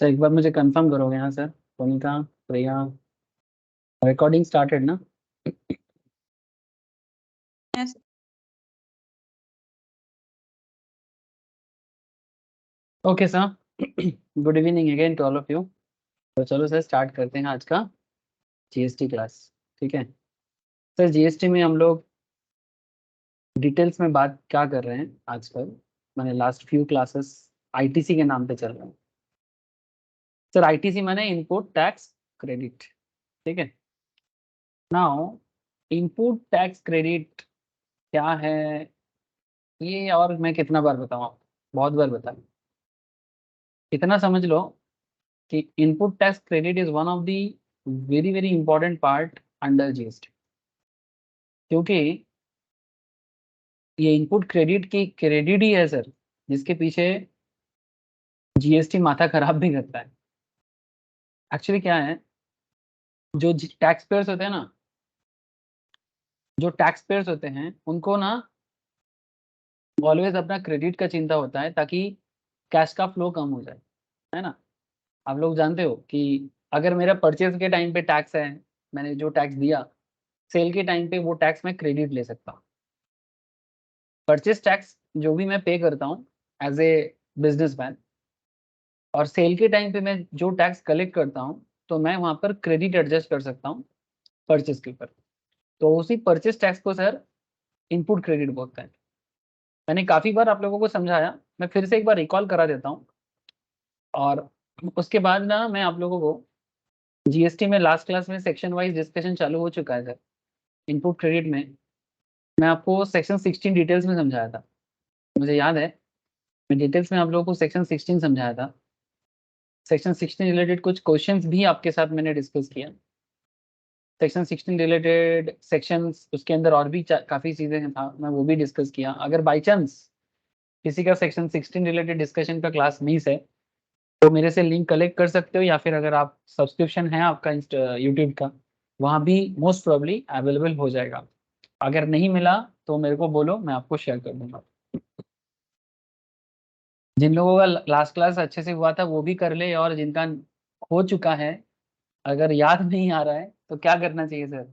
तो एक बार मुझे कंफर्म करोगे यहाँ sir, Punita, Priya, recording started ना? Yes. Okay sir, good evening again to all of you. तो चलो सर स्टार्ट करते हैं आज का जीएसटी क्लास। ठीक है सर, जीएसटी में हम लोग डिटेल्स में बात क्या कर रहे हैं आजकल, मैंने लास्ट फ्यू क्लासेस आईटीसी के नाम पे चल रहा है। सर आईटीसी माने इनपुट टैक्स क्रेडिट। ठीक है, नाउ इनपुट टैक्स क्रेडिट क्या है ये, और मैं कितना बार बताऊँ आपको, बहुत बार बताऊँ। इतना समझ लो कि input tax credit is one of the very very important part under GST, क्योंकि ये इनपुट क्रेडिट की क्रेडिट ही है सर, जिसके पीछे जीएसटी माथा खराब भी करता है। एक्चुअली क्या है, जो टैक्स पेयर्स होते हैं ना, जो टैक्स पेयर्स होते हैं उनको ना ऑलवेज अपना क्रेडिट का चिंता होता है, ताकि कैश का फ्लो कम हो जाए, है ना। आप लोग जानते हो कि अगर मेरा परचेज के टाइम पे टैक्स है, मैंने जो टैक्स दिया, सेल के टाइम पे वो टैक्स मैं क्रेडिट ले सकता हूँ। परचेज टैक्स जो भी मैं पे करता हूँ एज ए बिजनेसमैन, और सेल के टाइम पे मैं जो टैक्स कलेक्ट करता हूँ, तो मैं वहां पर क्रेडिट एडजस्ट कर सकता हूँ परचेज के ऊपर। तो उसी परचेज टैक्स को सर इनपुट क्रेडिट बोलते हैं। मैंने काफी बार आप लोगों को समझाया, मैं फिर से एक बार रिकॉल करा देता हूँ। और उसके बाद ना मैं आप लोगों को जीएसटी में लास्ट क्लास में सेक्शन वाइज डिस्कशन चालू हो चुका है सर। इनपुट क्रेडिट में मैं आपको सेक्शन 16 डिटेल्स में समझाया था, मुझे याद है। मैं डिटेल्स में आप लोगों को सेक्शन 16 समझाया था। सेक्शन 16 रिलेटेड कुछ क्वेश्चंस भी आपके साथ मैंने डिस्कस किया। सेक्शन 16 रिलेटेड सेक्शंस उसके अंदर और भी काफ़ी चीज़ें था, मैं वो भी डिस्कस किया। अगर बाई चांस किसी का सेक्शन 16 रिलेटेड डिस्कशन का क्लास मिस है, तो मेरे से लिंक कलेक्ट कर सकते हो, या फिर अगर आप सब्सक्रिप्शन है आपका यूट्यूब का, वहाँ भी मोस्ट प्रोबेबली अवेलेबल हो जाएगा। अगर नहीं मिला तो मेरे को बोलो, मैं आपको शेयर कर दूंगा। जिन लोगों का लास्ट क्लास अच्छे से हुआ था वो भी कर ले, और जिनका हो चुका है, अगर याद नहीं आ रहा है तो क्या करना चाहिए सर?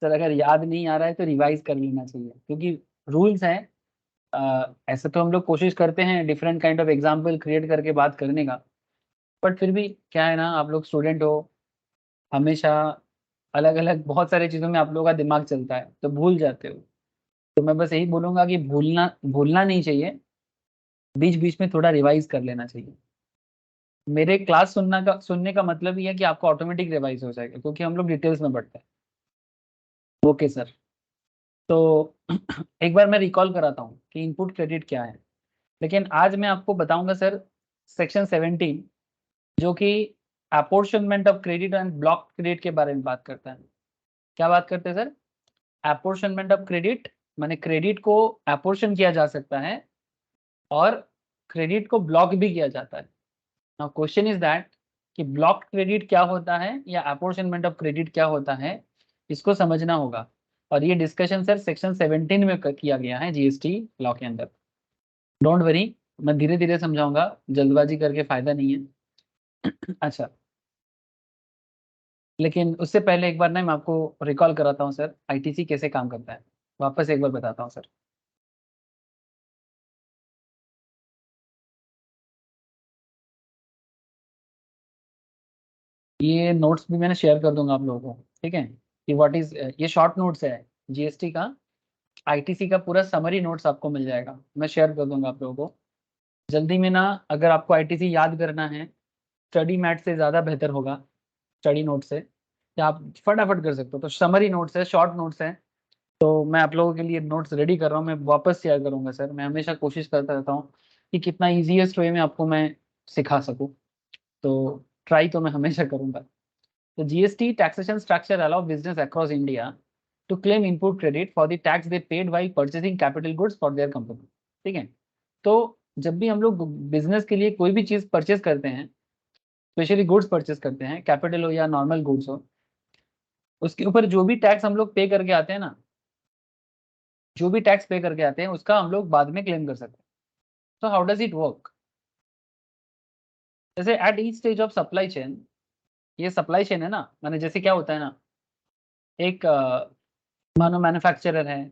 सर अगर याद नहीं आ रहा है तो रिवाइज कर लेना चाहिए, क्योंकि रूल्स हैं। ऐसे तो हम लोग कोशिश करते हैं different kind of example create करके बात करने का, बट फिर भी क्या है ना, आप लोग स्टूडेंट हो, हमेशा अलग अलग बहुत सारी चीज़ों में आप लोगों का दिमाग चलता है, तो भूल जाते हो। तो मैं बस यही बोलूंगा कि भूलना भूलना नहीं चाहिए, बीच बीच में थोड़ा रिवाइज कर लेना चाहिए। मेरे क्लास सुनने का मतलब ही है कि आपको ऑटोमेटिक रिवाइज हो जाएगा, क्योंकि हम लोग डिटेल्स में बढ़ते हैं। ओके सर, तो एक बार मैं रिकॉल कराता हूँ कि इनपुट क्रेडिट क्या है। लेकिन आज मैं आपको बताऊंगा सर सेक्शन 17, जो कि apportionment of credit and block credit के बारे में बात करता है। क्या बात करते हैं सर? अपोर्शनमेंट ऑफ क्रेडिट, माने क्रेडिट को अपोर्शन किया जा सकता है, और क्रेडिट को ब्लॉक भी किया जाता है। नाउ क्वेश्चन इज दैट कि ब्लॉक क्रेडिट क्या होता है या अपोर्शनमेंट ऑफ क्रेडिट क्या होता है, इसको समझना होगा। और ये डिस्कशन सर सेक्शन 17 में किया गया है जीएसटी लॉ के अंदर। डोंट वरी, मैं धीरे धीरे समझाऊंगा, जल्दबाजी करके फायदा नहीं है। अच्छा, लेकिन उससे पहले एक बार ना मैं आपको रिकॉल कराता हूँ सर आईटीसी कैसे काम करता है, वापस एक बार बताता हूँ सर। ये नोट्स भी मैंने शेयर कर दूंगा आप लोगों को, ठीक है, कि व्हाट इज, ये शॉर्ट नोट्स है जीएसटी का। आईटीसी का पूरा समरी नोट्स आपको मिल जाएगा, मैं शेयर कर दूंगा आप लोगों को जल्दी में ना। अगर आपको आईटीसी याद करना है, स्टडी मैट से ज़्यादा बेहतर होगा स्टडी नोट से, या आप फटाफट कर सकते हो, तो समरी नोट्स है, शॉर्ट नोट्स है। तो मैं आप लोगों के लिए नोट्स रेडी कर रहा हूँ, मैं वापस शेयर करूंगा सर। मैं हमेशा कोशिश करता रहता हूँ कि कितना ईजीएस्ट वे में आपको मैं सिखा सकूँ, तो ट्राई तो मैं हमेशा करूंगा। तो GST taxation structure allow business across India to claim input credit for the tax they paid while purchasing capital goods for their company. ठीक है, तो जब भी हम लोग बिजनेस के लिए कोई भी चीज़ परचेज करते हैं, स्पेशली गुड्स परचेज करते हैं, कैपिटल हो या नॉर्मल गुड्स हो, उसके ऊपर जो भी टैक्स हम लोग पे करके आते हैं ना, जो भी टैक्स पे करके आते हैं उसका हम लोग बाद में क्लेम कर सकते हैं। तो हाउ डज इट वर्क? जैसे at each stage of supply chain, ये सप्लाई चेन है ना, माने जैसे क्या होता है ना, एक मानो मैन्युफैक्चरर है,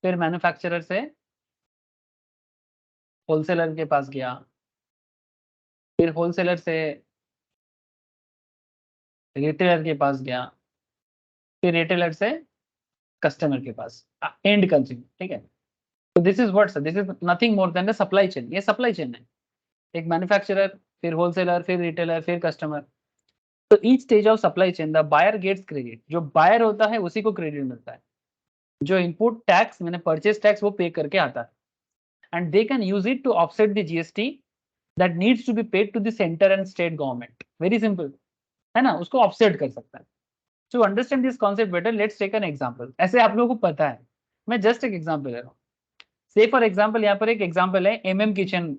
फिर मैन्युफैक्चरर से होलसेलर के पास गया, फिर होलसेलर से रिटेलर के पास गया, फिर रिटेलर से कस्टमर के पास, एंड कंज्यूमर, ठीक है। तो this is what, this is nothing more than the supply chain, ये सप्लाई चेन है। एक मैन्युफैक्चरर, फिर होलसेलर, फिर रिटेलर, फिर कस्टमर। तो each stage of supply chain the buyer gets credit, जो बायर होता है उसी को क्रेडिट मिलता है, जो इनपुट टैक्स मैंने परचेज टैक्स वो पे करके आता है, and they can use it to offset the GST that needs to be paid to the centre and state government. Very simple है ना, उसको ऑफसेट कर सकता है। To understand this concept better, let's take an example. ऐसे आप लोगों को पता है, मैं जस्ट एक एग्जांपल ले रहा हूँ। से फॉर एग्जांपल, यहाँ पर एक एग्जांपल है एमएम किचन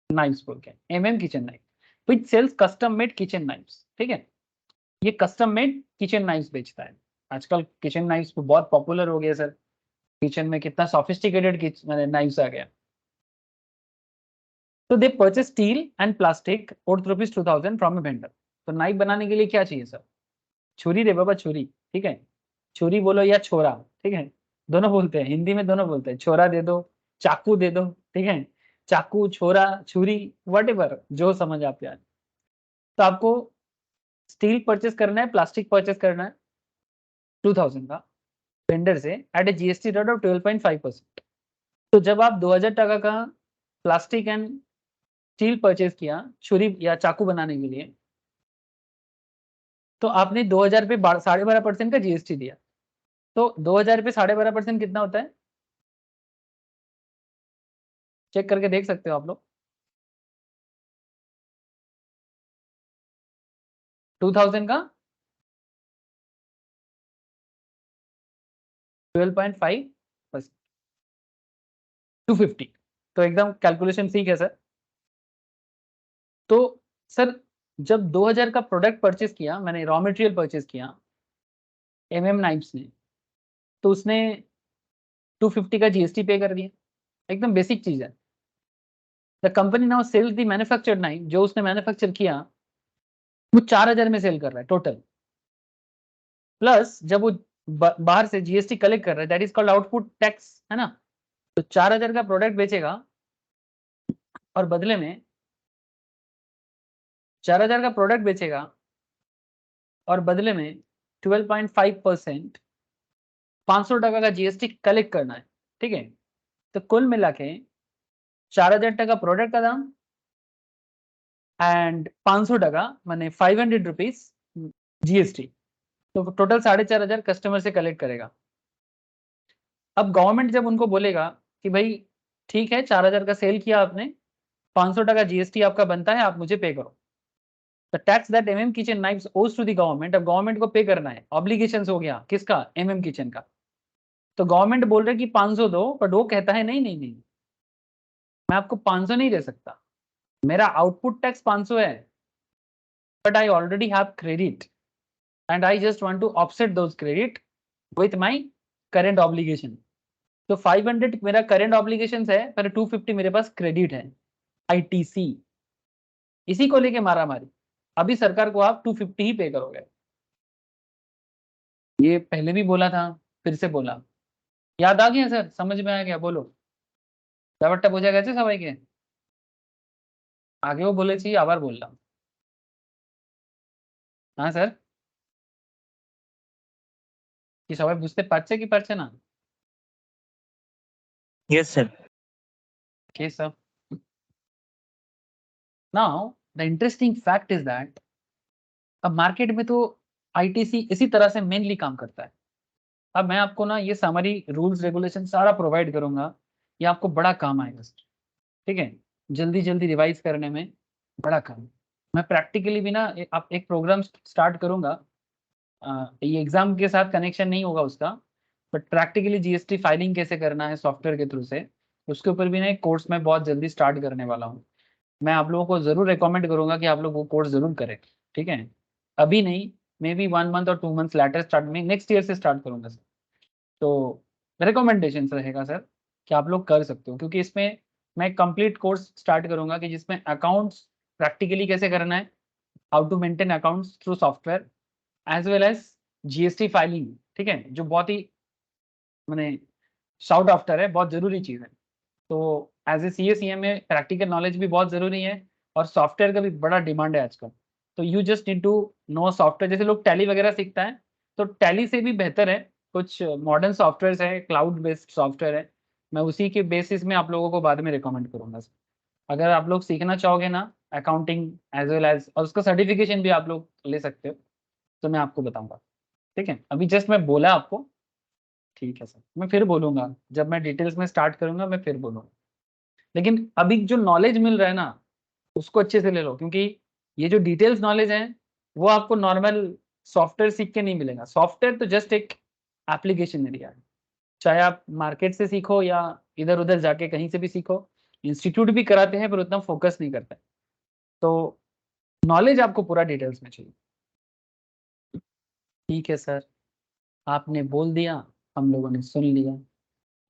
नाइफ्स बोल के, MM kitchen knife which sells custom made kitchen knives, ठीक है। ये कस्टम मेड किचन नाइफ्स बेचता है। आजकल किचन नाइफ्स बहुत पॉपुलर हो गया सर, किचन में कितना सोफिस्टिकेटेड नाइफ्स आ गया। तो दे purchase steel and plastic worth ₹2000 from a vendor. तो नाइफ बनाने के लिए क्या चाहिए सर? छुरी रे बाबा, छुरी, ठीक है। छुरी बोलो या छोरा, ठीक है, दोनों बोलते हैं, हिंदी में दोनों बोलते हैं। छोरा दे दो, चाकू दे दो, ठीक है, चाकू, छोरा, छुरी, व्हाटएवर जो समझ आप यार। तो आपको स्टील परचेस करना है, प्लास्टिक परचेस करना है 2000 का वेंडर से at a GST rate of 12.5%। तो जब आप 2000 टका का प्लास्टिक एंड स्टील परचेज किया छुरी या चाकू बनाने के लिए, तो आपने 2000 पे 12.5% का जीएसटी दिया। तो 2000 पे 12.5% कितना होता है? चेक करके देख सकते हो आप लोग। 2000 का 12.5%, 250। तो एकदम कैलकुलेशन ठीक है सर। तो सर जब 2000 का प्रोडक्ट परचेज किया, मैंने रॉ मटेरियल परचेज किया एमएम नाइफ्स ने, तो उसने 250 का जीएसटी पे कर दिया। एकदम बेसिक चीज है। The company now sells the manufactured knife, जो उसने मैन्युफैक्चर किया वो 4000 में सेल कर रहा है टोटल। प्लस जब वो बाहर से जीएसटी कलेक्ट कर रहा है, that is called output tax, है ना। तो 4000 का प्रोडक्ट बेचेगा और बदले में 4000 का प्रोडक्ट बेचेगा और बदले में 12.5% 500 टका का जीएसटी कलेक्ट करना है, ठीक है। तो कुल मिला के 4000 टका प्रोडक्ट का दाम एंड 500 टका माने 500 रुपीज जीएसटी। तो टोटल 4500 कस्टमर से कलेक्ट करेगा। अब गवर्नमेंट जब उनको बोलेगा कि भाई ठीक है 4000 का सेल किया आपने, 500 टका जीएसटी आपका बनता है, आप मुझे पे करो। The tax that MM kitchen knifes ओज टू द गवर्नमेंट, अब गवर्नमेंट को पे करना है, ऑब्लिगेशंस हो गया किसका? एमएम किचन का। तो गवर्नमेंट बोल रहे कि 500 दो, बट वो कहता है नहीं नहीं नहीं, मैं आपको 500 नहीं दे सकता, मेरा आउटपुट टैक्स 500 है, but I already have credit and I just want to offset those credit with my current obligation. तो 500 मेरा करंट ऑब्लिगेशन है, पर 250 मेरे पास क्रेडिट है, आईटीसी। इसी को लेके मारा मारी। अभी सरकार को आप 250 ही पे करोगे। ये पहले भी बोला था, फिर से बोला। याद आ गया सर? समझ में आ गया? बोलो ব্যাপারটা বোঝা গেছে সবাইকে? আগেও বলেছি, আবার বললাম। হ্যাঁ স্যার, কি সবাই বুঝতে পারছে কি পারছে না? Yes, sir. Okay sir, now the interesting fact is that अब मार्केट में तो आईटीसी इसी तरह से मेनली काम करता है। अब मैं आपको ना ये समरी रूल्स रेगुलेशन सारा प्रोवाइड करूंगा, ये आपको बड़ा काम आएगा सर, ठीक है। जल्दी जल्दी रिवाइज करने में बड़ा काम। मैं प्रैक्टिकली भी ना आप एक प्रोग्राम स्टार्ट करूंगा, ये एग्जाम के साथ कनेक्शन नहीं होगा उसका, बट प्रैक्टिकली जीएसटी फाइलिंग कैसे करना है सॉफ्टवेयर के थ्रू से, उसके ऊपर भी ना एक कोर्स मैं बहुत जल्दी स्टार्ट करने वाला हूँ। मैं आप लोगों को जरूर रिकमेंड करूंगा कि आप लोग वो कोर्स जरूर करें, ठीक है। अभी नहीं, मे बी 1 मंथ और 2 मंथ्स लेटर स्टार्ट में नेक्स्ट ईयर से स्टार्ट करूंगा सर। तो रिकमेंडेशन रहेगा सर कि आप लोग कर सकते हो, क्योंकि इसमें मैं कंप्लीट कोर्स स्टार्ट करूंगा कि जिसमें अकाउंट्स प्रैक्टिकली कैसे करना है, how to maintain accounts through software as well as GST filing, ठीक है, जो बहुत ही मैंने शाउट आफ्टर है, बहुत जरूरी चीज है। तो एज ए सीए में प्रैक्टिकल नॉलेज भी बहुत जरूरी है और सॉफ्टवेयर का भी बड़ा डिमांड है आजकल। तो you just need to know software, जैसे लोग टैली वगैरह सीखता है, तो टैली से भी बेहतर है कुछ मॉडर्न सॉफ्टवेयर है, क्लाउड बेस्ड सॉफ्टवेयर है, मैं उसी के बेसिस में आप लोगों को बाद में रिकमेंड करूंगा। अगर आप लोग सीखना चाहोगे ना अकाउंटिंग एज वेल एज, और उसका सर्टिफिकेशन भी आप लोग ले सकते हो, तो मैं आपको बताऊंगा। ठीक है, अभी जस्ट मैं बोला आपको। ठीक है सर, मैं फिर बोलूंगा जब मैं डिटेल्स में स्टार्ट करूंगा, मैं फिर बोलूंगा। लेकिन अभी जो नॉलेज मिल रहा है ना, उसको अच्छे से ले लो, क्योंकि ये जो डिटेल्स नॉलेज है वो आपको नॉर्मल सॉफ्टवेयर सीख के नहीं मिलेगा। सॉफ्टवेयर तो जस्ट एक एप्लीकेशन एरिया है, चाहे आप मार्केट से सीखो या इधर उधर जाके कहीं से भी सीखो, इंस्टीट्यूट भी कराते हैं पर उतना फोकस नहीं करते। तो नॉलेज आपको पूरा डिटेल्स में चाहिए। ठीक है सर, आपने बोल दिया, हम लोगों ने सुन लिया।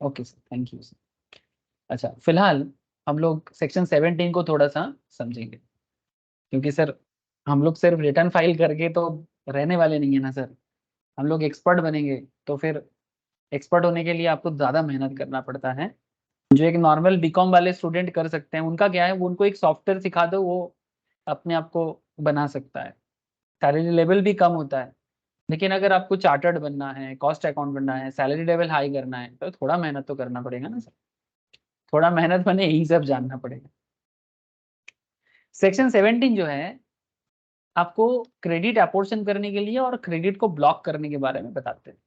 Okay sir, thank you sir. अच्छा, फिलहाल हम लोग सेक्शन 17 को थोड़ा सा समझेंगे, क्योंकि सर हम लोग सिर्फ रिटर्न फाइल करके तो रहने वाले नहीं है ना सर, हम लोग एक्सपर्ट बनेंगे। तो फिर एक्सपर्ट होने के लिए आपको ज़्यादा मेहनत करना पड़ता है। जो एक नॉर्मल बीकॉम वाले स्टूडेंट कर सकते हैं, उनका क्या है, वो उनको एक सॉफ्टवेयर सिखा दो, वो अपने आप को बना सकता है, सैलरी लेवल भी कम होता है। लेकिन अगर आपको चार्टर्ड बनना है, कॉस्ट अकाउंट बनना है, सैलरी लेवल हाई करना है, तो थोड़ा मेहनत तो करना पड़ेगा ना सर, थोड़ा मेहनत बने यही सब जानना पड़ेगा। सेक्शन 17 जो है आपको क्रेडिट अपोर्शन करने के लिए और क्रेडिट को ब्लॉक करने के बारे में बताते हैं।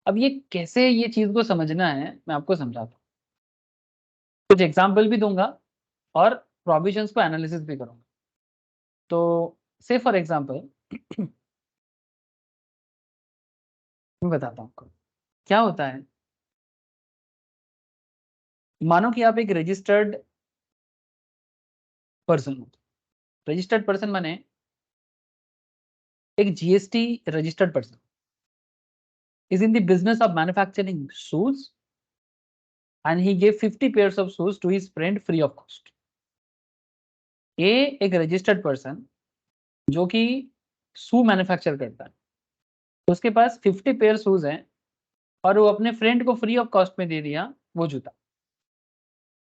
अब ये कैसे ये चीज को समझना है, मैं आपको समझाता हूँ, कुछ एग्जाम्पल भी दूंगा और प्रोविजंस को एनालिसिस भी करूंगा। तो से फॉर एग्जाम्पल मैं बताता हूँ आपको क्या होता है। मानो कि आप एक रजिस्टर्ड पर्सन हो, रजिस्टर्ड पर्सन माने एक GST registered person is in the business of manufacturing shoes and he gave 50 pairs of shoes to his friend free of cost। ए एक रजिस्टर्ड पर्सन जो कि शू मैन्युफैक्चर करता है, उसके पास 50 पेयर शूज हैं और वो अपने फ्रेंड को फ्री ऑफ कॉस्ट में दे दिया वो जूता।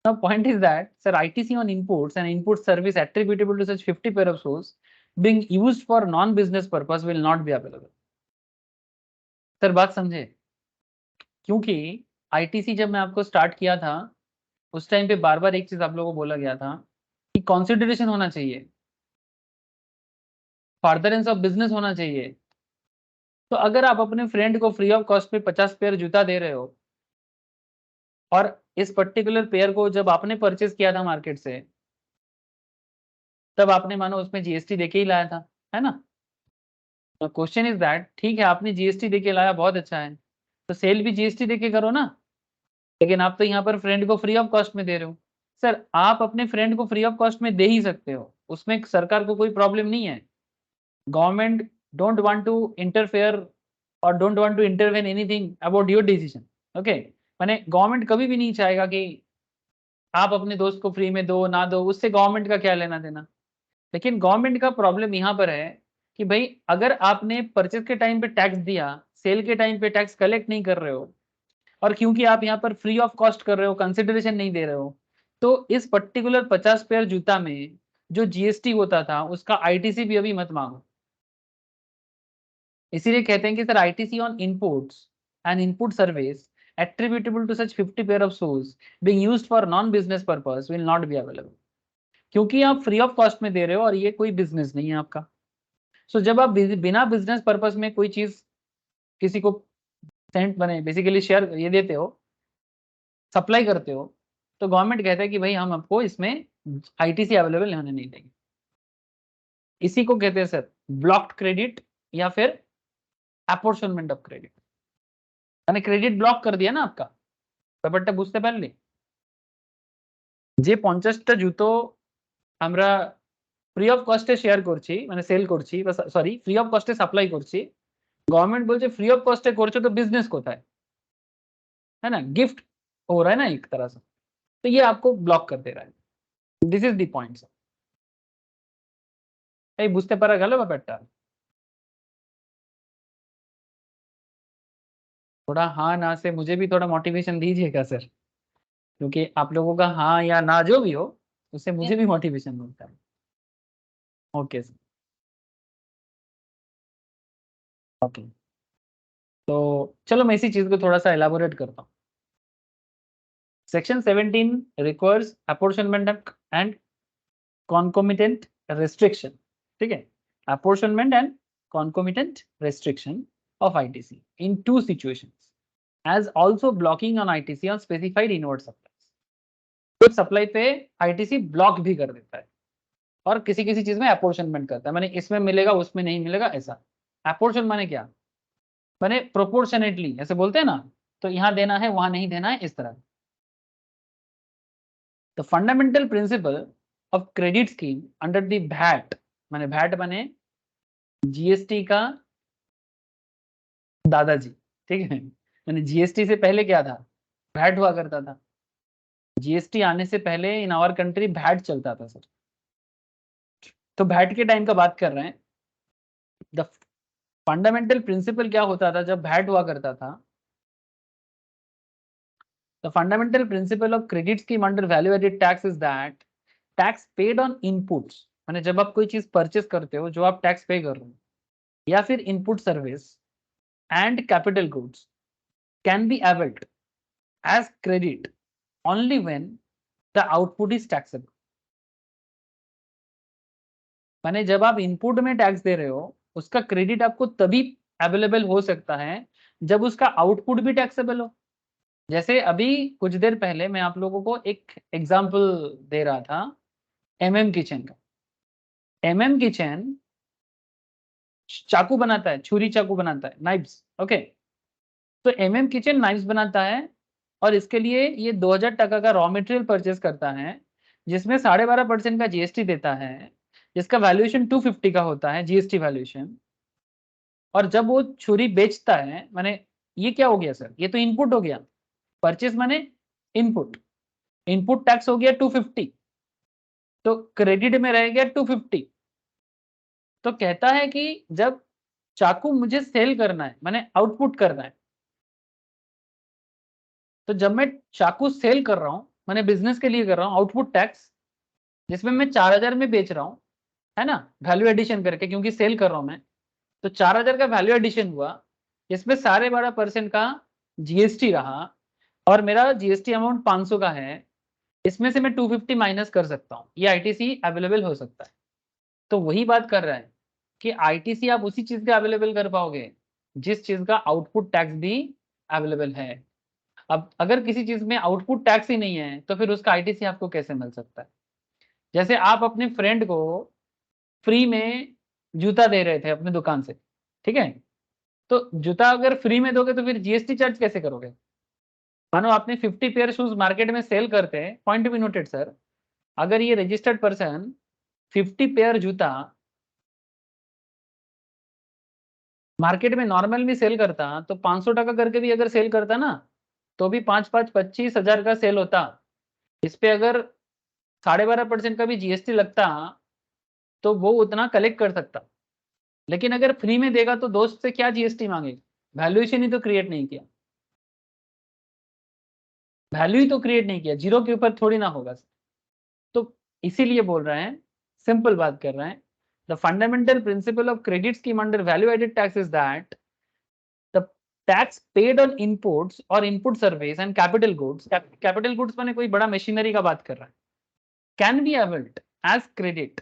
Now point is that sir ITC on imports and import service attributable to such 50 pair of shoes being used for non-business purpose will not be available। Sir बात समझे, क्योंकि ITC जब मैं आपको स्टार्ट किया था उस टाइम पे बार बार एक चीज आप लोगों को बोला गया था कि कॉन्सिडरेशन होना चाहिए, फर्दरेंस ऑफ बिजनेस होना चाहिए। तो अगर आप अपने फ्रेंड को फ्री ऑफ कॉस्ट पे 50 पेयर जूता दे रहे हो और इस पर्टिकुलर पेयर को जब आपने परचेज किया था मार्केट से, तब आपने मानो उसमें जीएसटी देके ही लाया था, है ना। तो क्वेश्चन इज दैट, ठीक है आपने जीएसटी देके लाया, बहुत अच्छा है, तो सेल भी जीएसटी देके करो ना। लेकिन आप तो यहाँ पर फ्रेंड को फ्री ऑफ कॉस्ट में दे रहे हो। सर आप अपने फ्रेंड को फ्री ऑफ कॉस्ट में दे ही सकते हो, उसमें सरकार को कोई प्रॉब्लम नहीं है। Government don't want to interfere or don't want to intervene anything about your decision. Okay, माने गवर्नमेंट कभी भी नहीं चाहेगा कि आप अपने दोस्त को फ्री में दो ना दो, उससे गवर्नमेंट का क्या लेना देना। लेकिन गवर्नमेंट का प्रॉब्लम यहाँ पर है कि भाई अगर आपने परचेज के टाइम पे टैक्स दिया, सेल के टाइम पे टैक्स कलेक्ट नहीं कर रहे हो, और क्योंकि आप यहाँ पर फ्री ऑफ कॉस्ट कर रहे हो, कंसिडरेशन नहीं दे रहे हो, तो इस पर्टिकुलर 50 पेयर जूता में जो जीएसटी होता था उसका आईटीसी भी अभी मत मांगो। इसीलिए कहते हैं कि sir ITC on inputs and input service attributable to such 50 pair of shoes being used for non business purpose will not be available। क्योंकि आप फ्री ऑफ कॉस्ट में दे रहे हो और ये कोई बिजनेस नहीं है आपका। सो जब आप बिना बिजनेस पर्पस में कोई चीज किसी को सेंट बने बेसिकली शेयर ये देते हो, सप्लाई करते हो, तो गवर्नमेंट कहता है कि भाई हम आपको इसमें आईटीसी अवेलेबल होने नहीं देंगे। इसी को कहते हैं सर ब्लॉक्ड क्रेडिट या फिर अपोर्शनमेंट ऑफ क्रेडिट। मैंने क्रेडिट ब्लॉक कर दिया ना आपका, ব্যাপারটা বুঝতে পারলি। যে 50টা জুতো আমরা ফ্রি অফ কস্টে শেয়ার করছি, মানে সেল করছি, বা সরি ফ্রি অফ কস্টে সাপ্লাই করছি, गवर्नमेंट बोलছে फ्री ऑफ कॉस्ट है করছো तो बिजनेस कोথায়, है ना, गिफ्ट हो रहा है ना एक तरह से। तो ये आपको ब्लॉक कर दे रहा है, दिस इज द पॉइंट। এই বুঝতে পারা গেল ব্যাপারটা? थोड़ा हाँ ना से मुझे भी थोड़ा मोटिवेशन दीजिएगा सर, क्योंकि आप लोगों का हाँ या ना जो भी हो उससे मुझे भी मोटिवेशन मिलता है। Okay sir, okay. तो चलो मैं इसी चीज को थोड़ा सा एलाबोरेट करता हूँ। Section 17 requires apportionment and concomitant restriction, ठीक है, apportionment and concomitant restriction of ITC in two situations as also blocking on ITC on specified inward supplies। कुछ सप्लाई पे ITC ब्लॉक भी कर देता है और किसी किसी चीज में अपॉर्शनमेंट करता है, माने इसमें मिलेगा उसमें नहीं मिलेगा ऐसा। अपॉर्शन माने क्या, माने प्रोपोर्शनेटली ऐसे बोलते हैं ना, तो यहाँ देना है वहां नहीं देना है, इस तरह। The fundamental principle of credit scheme under the भैट, माने भैट माने जीएसटी का दादाजी, ठीक है, यानी जीएसटी से पहले क्या था, भैट हुआ करता था। जीएसटी आने से पहले इन आवर कंट्री भैट चलता था सर। तो भैट के टाइम का बात कर रहे हैं। द फंडामेंटल प्रिंसिपल क्या होता था जब भैट हुआ करता था, the fundamental principle of credit scheme under value added tax is that tax paid on inputs, माने जब आप कोई चीज परचेस करते हो जो आप टैक्स पे कर रहे हो, या फिर input service and capital goods can be availed as credit only when the output is taxable। माने जब आप इनपुट में टैक्स दे रहे हो उसका क्रेडिट आपको तभी अवेलेबल हो सकता है जब उसका आउटपुट भी टैक्सेबल हो। जैसे अभी कुछ देर पहले मैं आप लोगों को एक एग्जांपल दे रहा था एमएम किचन का। एमएम किचन चाकू बनाता है, छुरी चाकू बनाता है, नाइफ्स, ओके। तो एमएम किचन नाइफ्स बनाता है और इसके लिए ये 2000 टका का रॉ मटेरियल परचेस करता है, जिसमें 12.5% का जीएसटी देता है, जिसका वैल्यूएशन 250 का होता है जीएसटी वैल्यूएशन। और जब वो छुरी बेचता है, माने ये क्या हो गया सर, ये तो इनपुट हो गया, परचेस माने इनपुट, इनपुट टैक्स हो गया 250, तो क्रेडिट में रह गया 250। तो कहता है कि जब चाकू मुझे सेल करना है, माने आउटपुट करना है, तो जब मैं चाकू सेल कर रहा हूं, मैंने बिजनेस के लिए कर रहा हूं, आउटपुट टैक्स जिसमें मैं 4000 में बेच रहा हूं, है ना, वैल्यू एडिशन करके, क्योंकि सेल कर रहा हूं मैं, तो 4000 का वैल्यू एडिशन हुआ, इसमें 12.5% का जीएसटी रहा और मेरा जीएसटी अमाउंट 500 का है, इसमें से मैं 250 माइनस कर सकता हूं, ये आईटीसी अवेलेबल हो सकता है। तो वही बात कर रहा है कि आईटीसी आप उसी चीज का अवेलेबल कर पाओगे जिस चीज का आउटपुट टैक्स भी अवेलेबल है। अब अगर किसी चीज में आउटपुट टैक्स ही नहीं है तो फिर उसका आईटीसी आपको कैसे मिल सकता है। जैसे आप अपने फ्रेंड को फ्री में जूता दे रहे थे अपने दुकान से, ठीक है, तो जूता अगर फ्री में दोगे तो फिर जीएसटी चार्ज कैसे करोगे। मानो आपने 50 पेयर शूज मार्केट में सेल करते हैं, पॉइंट बी नोटेड सर, अगर ये रजिस्टर्ड पर्सन 50 पेयर जूता मार्केट में नॉर्मल में सेल करता तो 500 टका करके भी अगर सेल करता ना, तो भी 25,000 का सेल होता। इस पे अगर 12.5% का भी जीएसटी लगता तो वो उतना कलेक्ट कर सकता। लेकिन अगर फ्री में देगा तो दोस्त से क्या जीएसटी मांगेगा, वैल्यूएशन ही तो क्रिएट नहीं किया, वैल्यू ही तो क्रिएट नहीं किया, जीरो के ऊपर थोड़ी ना होगा। तो इसीलिए बोल रहे हैं, सिंपल बात कर रहे हैं, the fundamental principle of credit scheme under value added tax is that the tax paid on inputs or input service and capital goods, capital goods माने कोई बड़ा मशीनरी का बात कर रहा है, can be availed as credit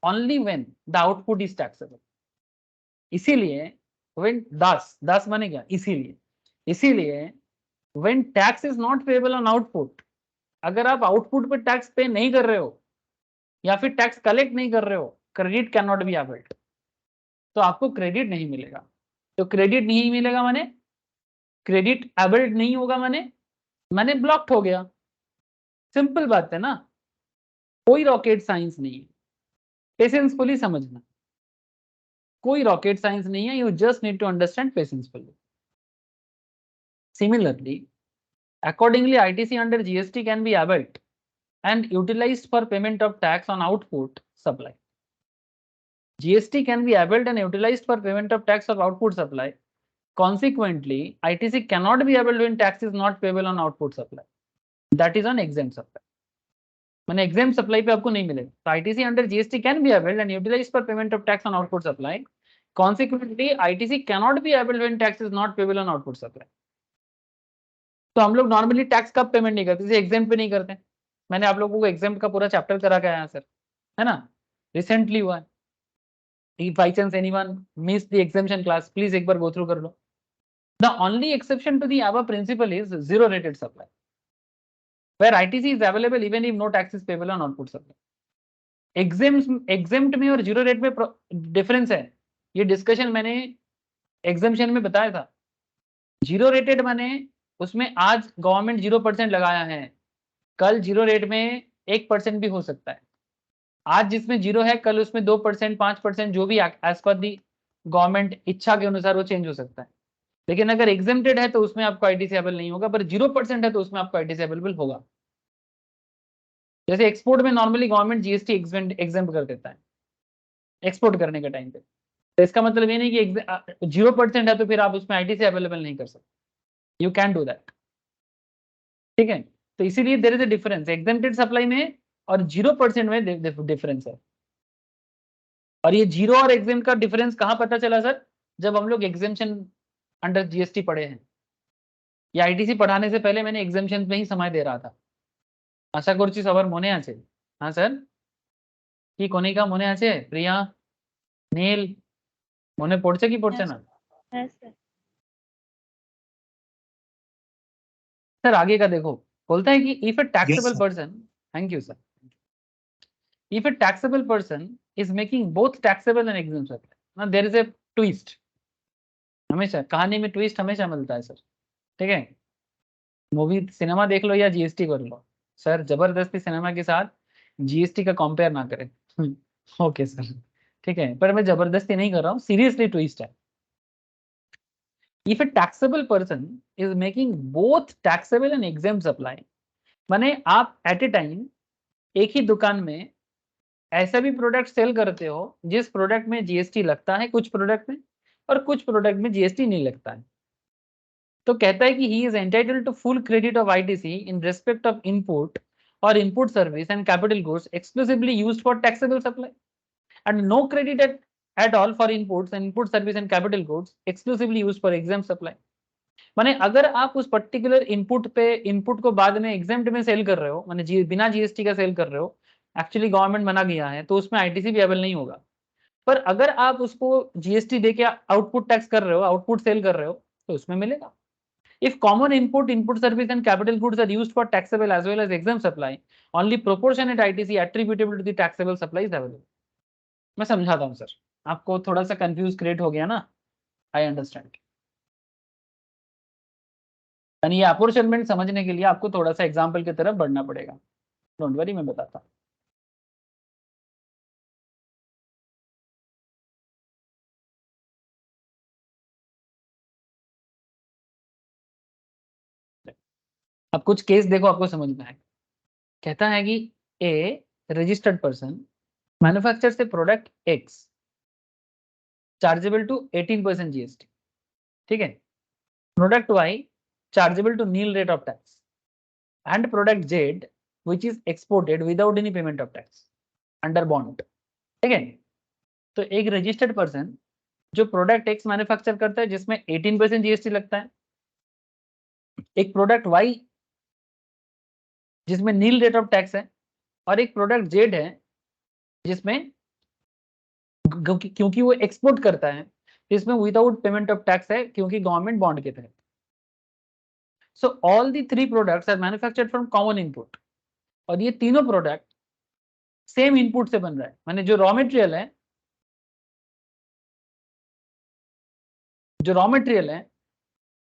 only when the output is taxable. इसीलिए when दास दास माने क्या, इसीलिए, इसीलिए when tax is not payable on output, अगर आप आउटपुट पे टैक्स पे नहीं कर रहे हो या फिर टैक्स कलेक्ट नहीं कर रहे हो, credit can not be availed, तो आपको क्रेडिट नहीं मिलेगा। तो क्रेडिट नहीं मिलेगा माने क्रेडिट अवेल्ड नहीं होगा, माने ब्लॉक्ड हो गया। सिंपल बात है ना, कोई रॉकेट साइंस नहीं है, पेशेंसफुली समझना, कोई रॉकेट साइंस नहीं है, you just need to understand patiencefully. Similarly accordingly ITC under GST can be availed and utilized for payment of tax on output supply। GST can be availed and utilized for payment of tax of output supply. Consequently, ITC cannot be availed when tax is not payable on output supply. That is on exempt supply. मैंने exempt supply पे आपको नहीं मिलेगा. So ITC under GST can be availed and utilized for payment of tax on output supply. Consequently, ITC cannot be availed when tax is not payable on output supply. तो हम लोग normally tax कब payment नहीं करते, exam पे नहीं करते. मैंने आप लोगों को एग्जाम का पूरा चैप्टर करा के आया सर, है ना, रिसेंटली हुआ है. If by chance anyone missed the exemption class, please एक बार go through कर लो. The only exception to the above principle is zero rated supply, where ITC is available even if no tax is payable on output supply. exempt में और zero rate में difference है. ये discussion मैंने एग्जामिशन में बताया था. जीरो रेटेड माने उसमें आज गवर्नमेंट 0% लगाया है, कल जीरो रेट में 1% भी हो सकता है. आज जिसमें जीरो है कल उसमें 2%, 5%, जो भी एज पर दी गवर्नमेंट इच्छा के अनुसार वो चेंज हो सकता है. लेकिन अगर एग्जेम्प्टेड है तो उसमें आपको आईटीसी अवेलेबल नहीं होगा, पर 0% है तो उसमें आपको आईटीसी अवेलेबल होगा. जैसे एक्सपोर्ट में नॉर्मली गवर्नमेंट जीएसटी एग्जेम्प्ट कर देता है एक्सपोर्ट करने के टाइम पे, तो इसका मतलब ये नहीं कि 0% है तो फिर आप उसमें आईटीसी अवेलेबल नहीं कर सकते. You can do that. ठीक है, तो इसीलिए there is a difference exempted supply में और 0% में डिफरेंस है. और ये जीरो और एग्जेम्प्ट का डिफरेंस कहाँ पता चला सर, जब हम लोग एग्जेम्पशन अंडर जीएसटी पढ़े हैं. या आईटीसी पढ़ाने से पहले मैंने एग्जेम्पशन में ही समय दे रहा था. आशा করছি সবার মনে আছে. हाँ सर, কি কণিকা মনে আছে, প্রিয়া, নীল মনে পড়ছে কি পড়ছে না? হ্যাঁ স্যার। सर आगे का देखो, बोलता है कि if a taxable sir. Person, thank you sir, if a taxable person is making both taxable and exempt supply, ना देयर इज अ ट्विस्ट. हमेशा कहानी में ट्विस्ट हमेशा मिलता है सर. ठीक है, मूवी सिनेमा देख लो या जीएसटी कर लो सर, जबरदस्ती सिनेमा के साथ जीएसटी का कंपेयर ना करें. ओके सर, ठीक है, पर मैं जबरदस्ती नहीं कर रहा हूँ, सीरियसली ट्विस्ट है. If a taxable person is making both taxable and exempt supply, माने आप एट ए टाइम एक ही दुकान में ऐसा भी प्रोडक्ट सेल करते हो जिस प्रोडक्ट में जीएसटी लगता है कुछ प्रोडक्ट में, और कुछ प्रोडक्ट में जीएसटी नहीं लगता है. तो कहता है कि he is entitled to full credit of ITC in respect of input or input service and capital goods exclusively used for taxable supply, and no credit at all for inputs and input service and capital goods exclusively used for exempt supply. माने अगर आप उस particular input पे input को बाद में exempt में cell कर रहे हो, माने बिना जीएसटी का सेल कर रहे हो, एक्चुअली गवर्नमेंट मना किया है तो उसमें आईटीसी भी अवेलेबल नहीं होगा. पर अगर आप उसको जीएसटी देके आउटपुट टैक्स कर रहे हो, आउटपुट सेल कर रहे हो, तो उसमें मिलेगा. If common input service and capital goods are used for taxable as well as exempt supply, only proportionate ITC attributable to the taxable supply is available. मैं समझाता हूँ सर, आपको थोड़ा सा कंफ्यूज क्रिएट हो गया ना, आई अंडरस्टैंड. यानी ये अपॉर्चुनिटी समझने के लिए आपको थोड़ा सा एग्जांपल की तरफ बढ़ना पड़ेगा. डोंट वरी, मैं बताता हूँ. अब कुछ केस देखो, आपको समझ में आएगा. कहता है कि a registered person manufactures product X chargeable to 18% GST. ठीक है, product Y chargeable to nil rate of tax, and product Z which is exported without any payment of tax under bond. ठीक है, तो एक registered person जो product X manufacture करता है जिसमें 18% जीएसटी लगता है, एक प्रोडक्ट वाई जिसमें नील रेट ऑफ टैक्स है, और एक प्रोडक्ट जेड है जिसमें क्योंकि वो एक्सपोर्ट करता है इसमें विदाउट पेमेंट ऑफ टैक्स है क्योंकि गवर्नमेंट बॉन्ड के तहत. So all the three products are manufactured from common input, और ये तीनों प्रोडक्ट सेम इनपुट से बन रहा है. माने जो रॉ मटेरियल है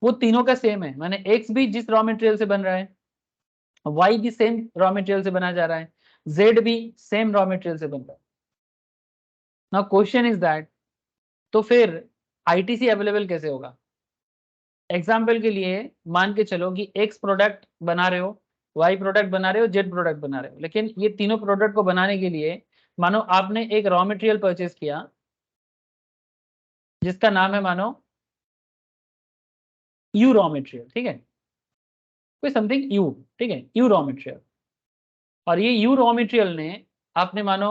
वो तीनों का सेम है. माने एक्स भी जिस रॉ मटेरियल से बन रहा है, वाई भी सेम रॉ मटेरियल से बना जा रहा है, जेड भी सेम रॉ मटेरियल से बन रहा है. नाउ क्वेश्चन इज दैट, तो फिर आईटीसी अवेलेबल कैसे होगा? एग्जाम्पल के लिए मान के चलो कि एक्स प्रोडक्ट बना रहे हो, वाई प्रोडक्ट बना रहे हो, जेड प्रोडक्ट बना रहे हो, लेकिन ये तीनों प्रोडक्ट को बनाने के लिए मानो आपने एक रॉ मटेरियल परचेज किया जिसका नाम है मानो यू रॉ मटेरियल, ठीक है, कोई समथिंग यू, ठीक है, यू रॉ मटेरियल। और ये यू रॉ मटेरियल ने आपने मानो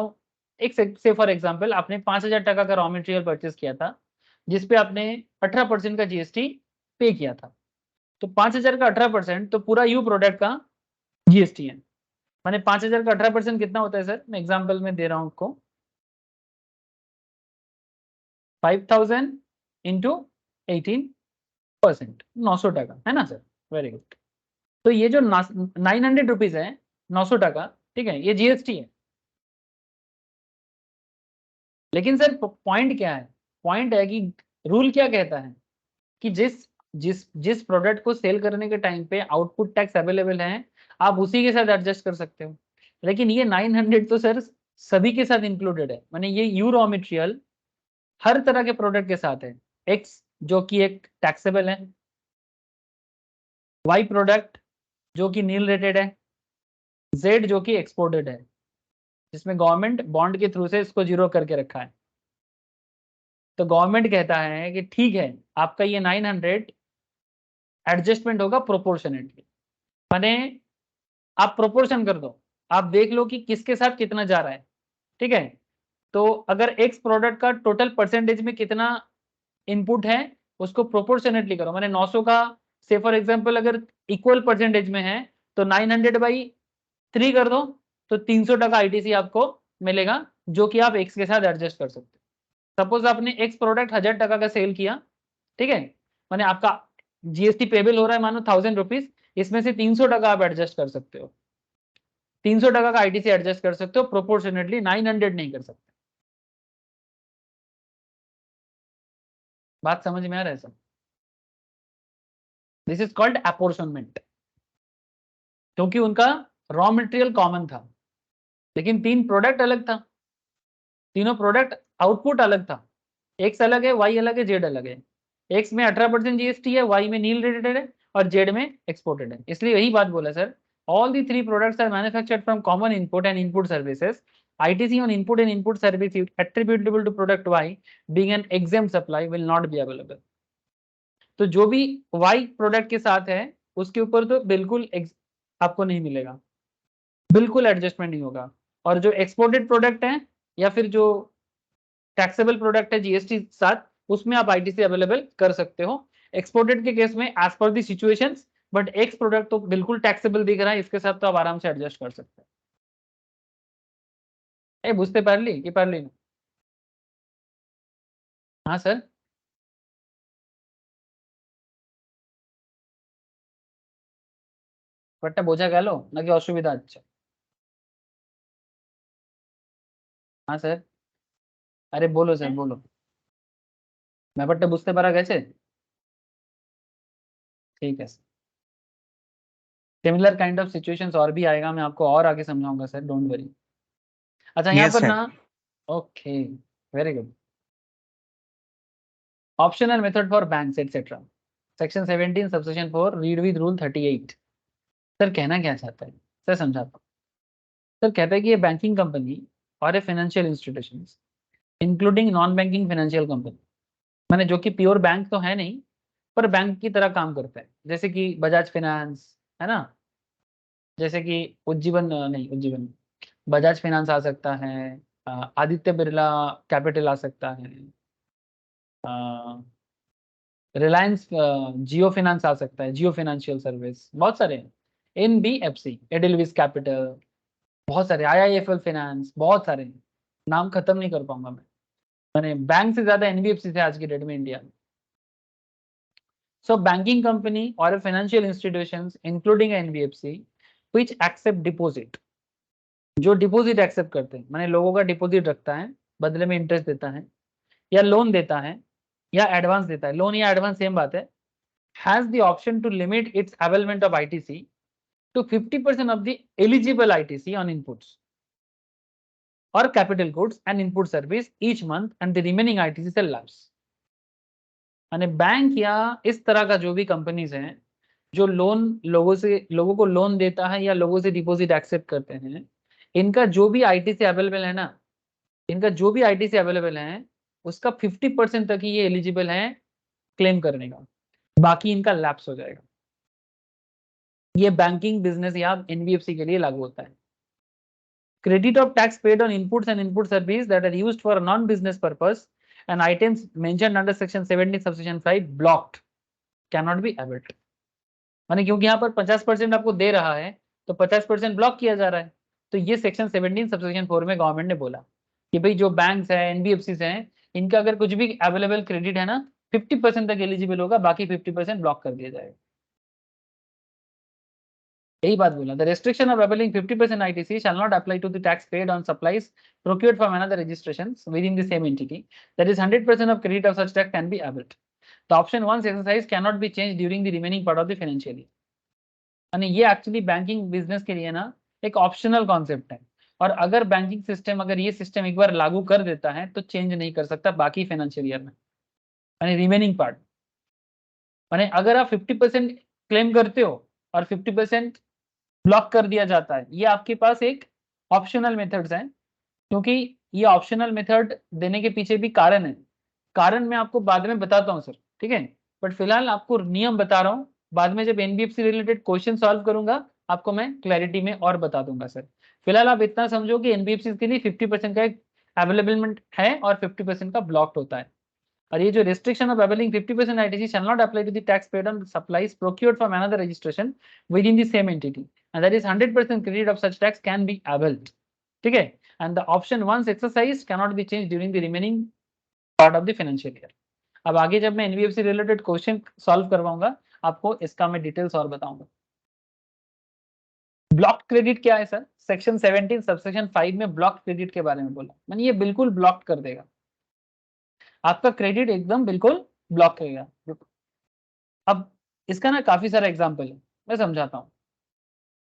एक से फॉर एग्जांपल आपने 5,000 टका का रॉ मटेरियल परचेस किया था, जिसपे आपने 18% का जीएसटी पे किया था। तो 5,000 का 18% तो पूरा यू प्रोडक्ट का जीएसटी है। माने 5,000 का 18% कितना होता है सर? मैं एग्जांपल में दे रहा हूं आपको, 5,000 इंटू 18%, 900 टका है ना सर? Very good. तो ये जो 900 रुपीज है, 900 टका, ठीक है, ये जीएसटी है। लेकिन सर पॉइंट क्या है? पॉइंट है कि रूल क्या कहता है कि जिस जिस जिस प्रोडक्ट को सेल करने के टाइम पे आउटपुट टैक्स अवेलेबल है, आप उसी के साथ एडजस्ट कर सकते हो। लेकिन ये 900 तो सर सभी के साथ इंक्लूडेड है, माने ये यू रॉ मटेरियल हर तरह के प्रोडक्ट के साथ है। एक्स जो कि एक टैक्सेबल है, वाई प्रोडक्ट जो कि नील रेटेड है, जेड जो कि एक्सपोर्टेड है, जिसमें गवर्नमेंट बॉन्ड के थ्रू से इसको जीरो करके रखा है। तो गवर्नमेंट कहता है कि ठीक है, आपका ये 900 एडजस्टमेंट होगा प्रोपोर्शनेटली, माने आप प्रोपोर्शन कर दो, आप देख लो कि किसके साथ कितना जा रहा है, ठीक है। तो अगर एक्स प्रोडक्ट का टोटल परसेंटेज में कितना इनपुट है, उसको प्रोपोर्शनेटली करो, माने 900 का से फॉर एग्जांपल अगर इक्वल परसेंटेज में है तो 900/3 कर दो, तो 300 टका आईटीसी आपको मिलेगा, जो कि आप एक्स के साथ एडजस्ट कर सकते हो। सपोज आपने एक्स प्रोडक्ट 1,000 टका का सेल किया, ठीक है, माने आपका जीएसटी पेबल हो रहा है मानो 1,000 रुपीज, इसमें से 300 टका आप एडजस्ट कर सकते हो, 300 टका का आईटीसी एडजस्ट कर सकते हो, प्रोपोर्शनेटली 900 नहीं कर सकते। बात समझ में आ रहा है सब? दिस इज कॉल्ड अपोर्शनमेंट, क्योंकि उनका रॉ मटेरियल कॉमन था, लेकिन 3 प्रोडक्ट अलग था, तीनों प्रोडक्ट आउटपुट अलग था, एक्स अलग है, वाई अलग है, जेड अलग है। एक्स में 18% जीएसटी है, वाई में नील रेटेड है, और जेड में एक्सपोर्टेड है। इसलिए यही बात बोला sir, all the 3 products are manufactured from common input and input services. ITC on input and input service attributable to product Y being an exempt supply will not be available। तो जो भी Y product के साथ है उसके ऊपर तो बिल्कुल आपको नहीं मिलेगा, बिल्कुल एडजस्टमेंट नहीं होगा। और जो एक्सपोर्टेड प्रोडक्ट है या फिर जो टैक्सेबल प्रोडक्ट है जीएसटी साथ, उसमें आप आईटीसी अवेलेबल कर सकते हो। एक्सपोर्टेड के केस में as per the situations, but X product तो बिल्कुल टैक्सेबल दिख रहा है, इसके साथ तो आप आराम से एडजस्ट कर सकते हैं। बुझते पारली कि पारली ना? हाँ सर, बट्टा बोझा গেল নাকি অসুবিধা হচ্ছে? हाँ सर, अरे बोलो सर बोलो। ব্যাপারটা বুঝতে পারা গেছে? ठीक है, सिमिलर काइंड ऑफ सिचुएशंस और भी आएगा, मैं आपको और आगे समझाऊंगा सर, डोंट वरी। अच्छा यहाँ यस पर सर। ना, okay, very good. Optional method for banks etcetera, section 17 subsection 4 read with rule 38। Sir कहना क्या चाहता है, सर समझाता हूँ। सर कहता है कि ये बैंकिंग कंपनी और a financial institution including non banking financial company, माने जो कि प्योर बैंक तो है नहीं पर बैंक की तरह काम करता है, जैसे कि बजाज फाइनेंस है ना, जैसे कि उज्जीवन नहीं उज्जीवन, बजाज फाइनेंस आ सकता है, आदित्य बिरला कैपिटल आ सकता है, रिलायंस जियो फाइनेंस आ सकता है, जियो फाइनेंशियल सर्विस, बहुत सारे हैं, NBFC एडिलविस कैपिटल, बहुत सारे, IIFL फाइनेंस, बहुत सारे हैं, नाम खत्म नहीं कर पाऊंगा मैं, मैंने बैंक से ज्यादा NBFC थे आज की डेट में इंडिया में। सो बैंकिंग कंपनी और financial institutions including NBFC which accept deposit, जो डिपॉजिट एक्सेप्ट करते हैं, माने लोगों का डिपॉजिट रखता है, बदले में इंटरेस्ट देता है, या लोन देता है, या एडवांस देता है, लोन या एडवांस सेम बात है, has the option to limit its availment of ITC to 50% of the eligible ITC on inputs or capital goods and input service each month and the remaining ITC shall lapse. माने bank या इस तरह का जो भी companies हैं जो लोगों को लोन देता है या लोगों से डिपॉजिट एक्सेप्ट करते हैं, इनका जो भी ITC अवेलेबल है ना, इनका जो भी ITC अवेलेबल है उसका 50% तक ही ये एलिजिबल है क्लेम करने का, बाकी इनका लैप्स हो जाएगा। ये बैंकिंग, बिजनेस या एनबीएफसी के लिए लागू होता है। Credit of tax paid on inputs and input service that are used for non-business purpose and items mentioned under section 17 subsection 5 blocked cannot be availed। माने क्योंकि यहाँ पर 50% आपको दे रहा है तो 50% ब्लॉक किया जा रहा है। तो ये सेक्शन 17 सबसेक्शन 4 में गवर्नमेंट ने बोला कि भाई जो बैंक्स है, एनबीएफसी हैं, इनका अगर कुछ भी अवेलेबल क्रेडिट है ना 50% तक एलिजिबल होगा, बाकी 50% ब्लॉक कर दिया जाएगा। यही बात बोला, the restriction of availing 50% ITC shall not apply to the tax paid on supplies procured from another registrations within the same entity, that is 100% of credit of such tax can be availed। The option once exercised cannot be changed during the remaining part of the financial year। यानी ये actually banking business के लिए ना एक optional concept है, और अगर banking system अगर ये सिस्टम एक बार लागू कर देता है तो चेंज नहीं कर सकता बाकी फाइनेंशियल ईयर में, यानी रिमेनिंग पार्ट। यानी अगर आप 50% क्लेम करते हो और 50% ब्लॉक कर दिया जाता है, ये आपके पास एक ऑप्शनल मेथड्स हैं, क्योंकि ये ऑप्शनल मेथड देने के पीछे भी कारण है। कारण मैं आपको बाद में बताता हूँ सर, ठीक है, बट फिलहाल आपको नियम बता रहा हूँ, बाद में जब एनबीएफसी रिलेटेड क्वेश्चन सॉल्व करूंगा आपको मैं क्लैरिटी में और बता दूंगा सर। फिलहाल आप इतना समझो कि एनबीएफसी के लिए 50% का एक अवेलेबलमेंट है और 50% का ब्लॉक्ड होता है। और ये जो restriction of availing 50% ITC shall not apply to the tax paid on supplies procured from another registration within the same entity, and that is 100% credit of such tax can be availed, ठीक है, and the option once exercised cannot be changed during the remaining part of the financial year। अब आगे जब मैं NBFC related question solve करवाऊंगा आपको इसका मैं डिटेल्स और बताऊंगा। ब्लॉक क्रेडिट क्या है सर? सेक्शन 17 सबसेक्शन 5 में ब्लॉक क्रेडिट के बारे में बोला, मैंने ये बिल्कुल ब्लॉक कर देगा, आपका क्रेडिट एकदम बिल्कुल ब्लॉक करेगा। अब इसका ना काफी सारा एग्जांपल है, मैं समझाता हूँ,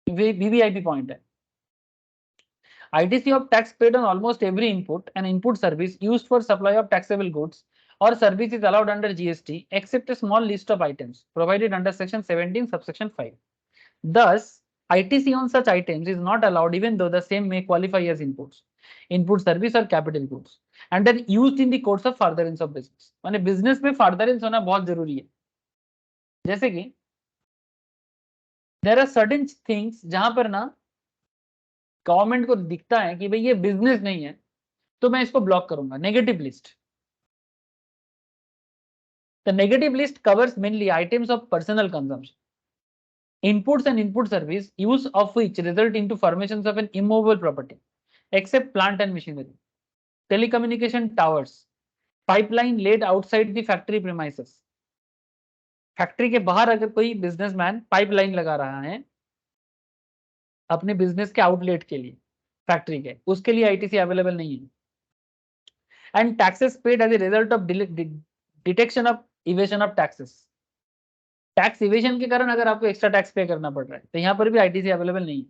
वीवीआईपी पॉइंट है। ITC of tax paid on almost every input and input service used for supply of taxable goods or service is allowed under GST except a small list of items provided under section 17 subsection 5। Thus, ITC on such items is not allowed even though the same may qualify as inputs, input service or capital goods and are used in the course of furtherance of business। माने business में furtherance होना बहुत जरूरी है। जैसे कि there are certain things जहां पर ना गवर्नमेंट को दिखता है कि भाई ये बिजनेस नहीं है तो मैं इसको ब्लॉक करूंगा, negative list. The negative list covers mainly items of personal consumption, inputs and input service use of which result into formations of an immovable property except plant and machinery, telecommunication towers, pipeline laid outside the factory premises। Factory के बाहर अगर कोई businessman pipeline लगा रहा है अपने business के outlet के लिए फैक्ट्री के, उसके लिए आईटीसी अवेलेबल नहीं है। And taxes paid as a result of detection of evasion of taxes, tax evasion के कारण अगर आपको एक्स्ट्रा टैक्स पे करना पड़ रहा है तो यहाँ पर भी आईटीसी अवेलेबल नहीं है।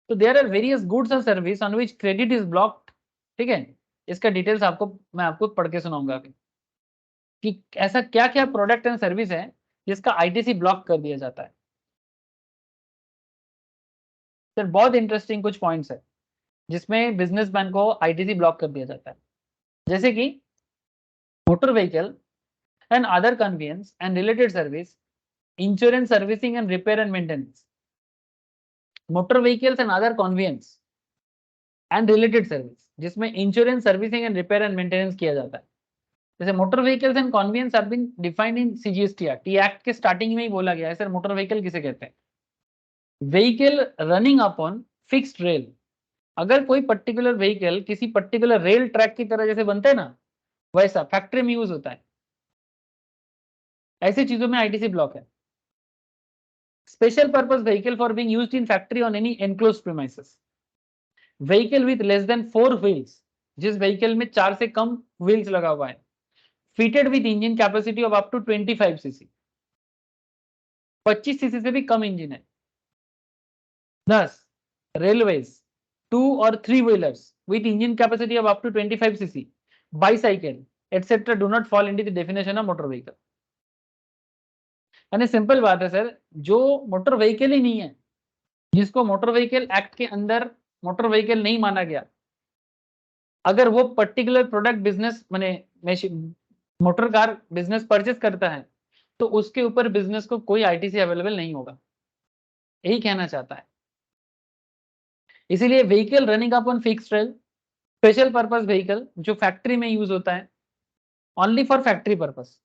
तो there are various goods and service on which credit is blocked, ठीक है, इसका डिटेल्स आपको मैं आपको पढ़ के सुनाऊंगा कि ऐसा क्या क्या प्रोडक्ट एंड सर्विस है जिसका आईटीसी ब्लॉक कर दिया जाता है। सर बहुत इंटरेस्टिंग कुछ पॉइंट्स है जिसमें बिजनेसमैन को आईटीसी ब्लॉक कर दिया जाता है, जैसे कि motor vehicle and other convenience and related service, insurance servicing and repair and maintenance, motor vehicles and other convenience and related service जिसमें insurance servicing and repair and maintenance किया जाता है। जैसे motor vehicles and convenience have been defined in CGST act, ये act के starting में ही बोला गया है। सर मोटर व्हीकल किसे कहते हैं? Vehicle running upon fixed rail, अगर कोई पर्टिकुलर व्हीकल किसी पर्टिकुलर रेल ट्रैक की तरह जैसे बनता है ना वैसा फैक्ट्री में यूज होता है, ऐसी चीजों में आईटीसी ब्लॉक है। Special purpose vehicle for being used in factory on any enclosed premises, vehicle with less than 4 wheels, जिस व्हीकल में 4 से कम व्हील्स लगा हुआ है, fitted with engine capacity of up to 25 CC, 25 CC से भी कम इंजन है। 10 रेलवेज 2 और 3 wheelers with engine capacity of up to 25 cc, bicycle etc do not fall into the definition of motor vehicle। यानी simple बात है sir, जो motor vehicle ही नहीं है, जिसको मोटर व्हीकल एक्ट के अंदर मोटर व्हीकल नहीं माना गया, अगर वो पर्टिकुलर प्रोडक्ट बिजनेस माने मोटर कार बिजनेस परचेस करता है तो उसके ऊपर बिजनेस को कोई आईटीसी अवेलेबल नहीं होगा, यही कहना चाहता है। इसीलिए vehicle running upon fixed rail, special purpose vehicle जो फैक्ट्री में यूज होता है, ओनली फॉर फैक्ट्री पर्पस,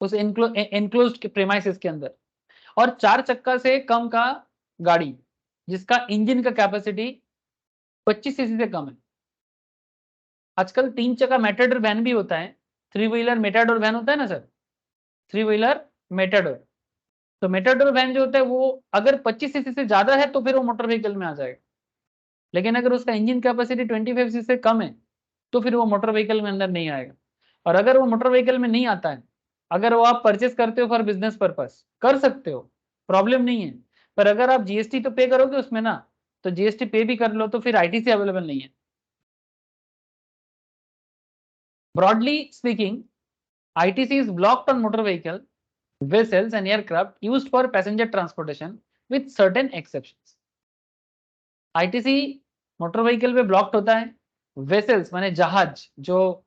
उस एनक्लोज्ड प्रेमाइसिस के अंदर, और 4 चक्का से कम का गाड़ी जिसका इंजन का कैपेसिटी 25 सीसी से कम है। आजकल 3 चक्का मेटाडोर वैन भी होता है, 3 व्हीलर मेटाडोर वैन होता है ना सर, 3 व्हीलर मेटाडोर। तो मेटाडोर वैन जो होता है वो अगर 25 सीसी से ज्यादा है तो फिर वो मोटर व्हीकल में आ जाएगा, लेकिन अगर उसका इंजन कैपेसिटी 25 सीसी से कम है तो फिर वो मोटर व्हीकल में अंदर नहीं आएगा। और अगर वो मोटर व्हीकल में नहीं आता है, अगर वो आप परचेस करते हो फॉर बिजनेस पर्पस, कर सकते हो, प्रॉब्लम नहीं है, पर अगर आप जीएसटी तो पे करोगे उसमें ना, तो जीएसटी पे भी कर लो तो फिर आईटीसी अवेलेबल नहीं है। Broadly speaking, ITC is blocked on motor vehicle, vessels and aircraft used for passenger transportation with certain exceptions. ITC motor vehicle पे ब्लॉक्ड होता है, वेसल्स माने जहाज, जो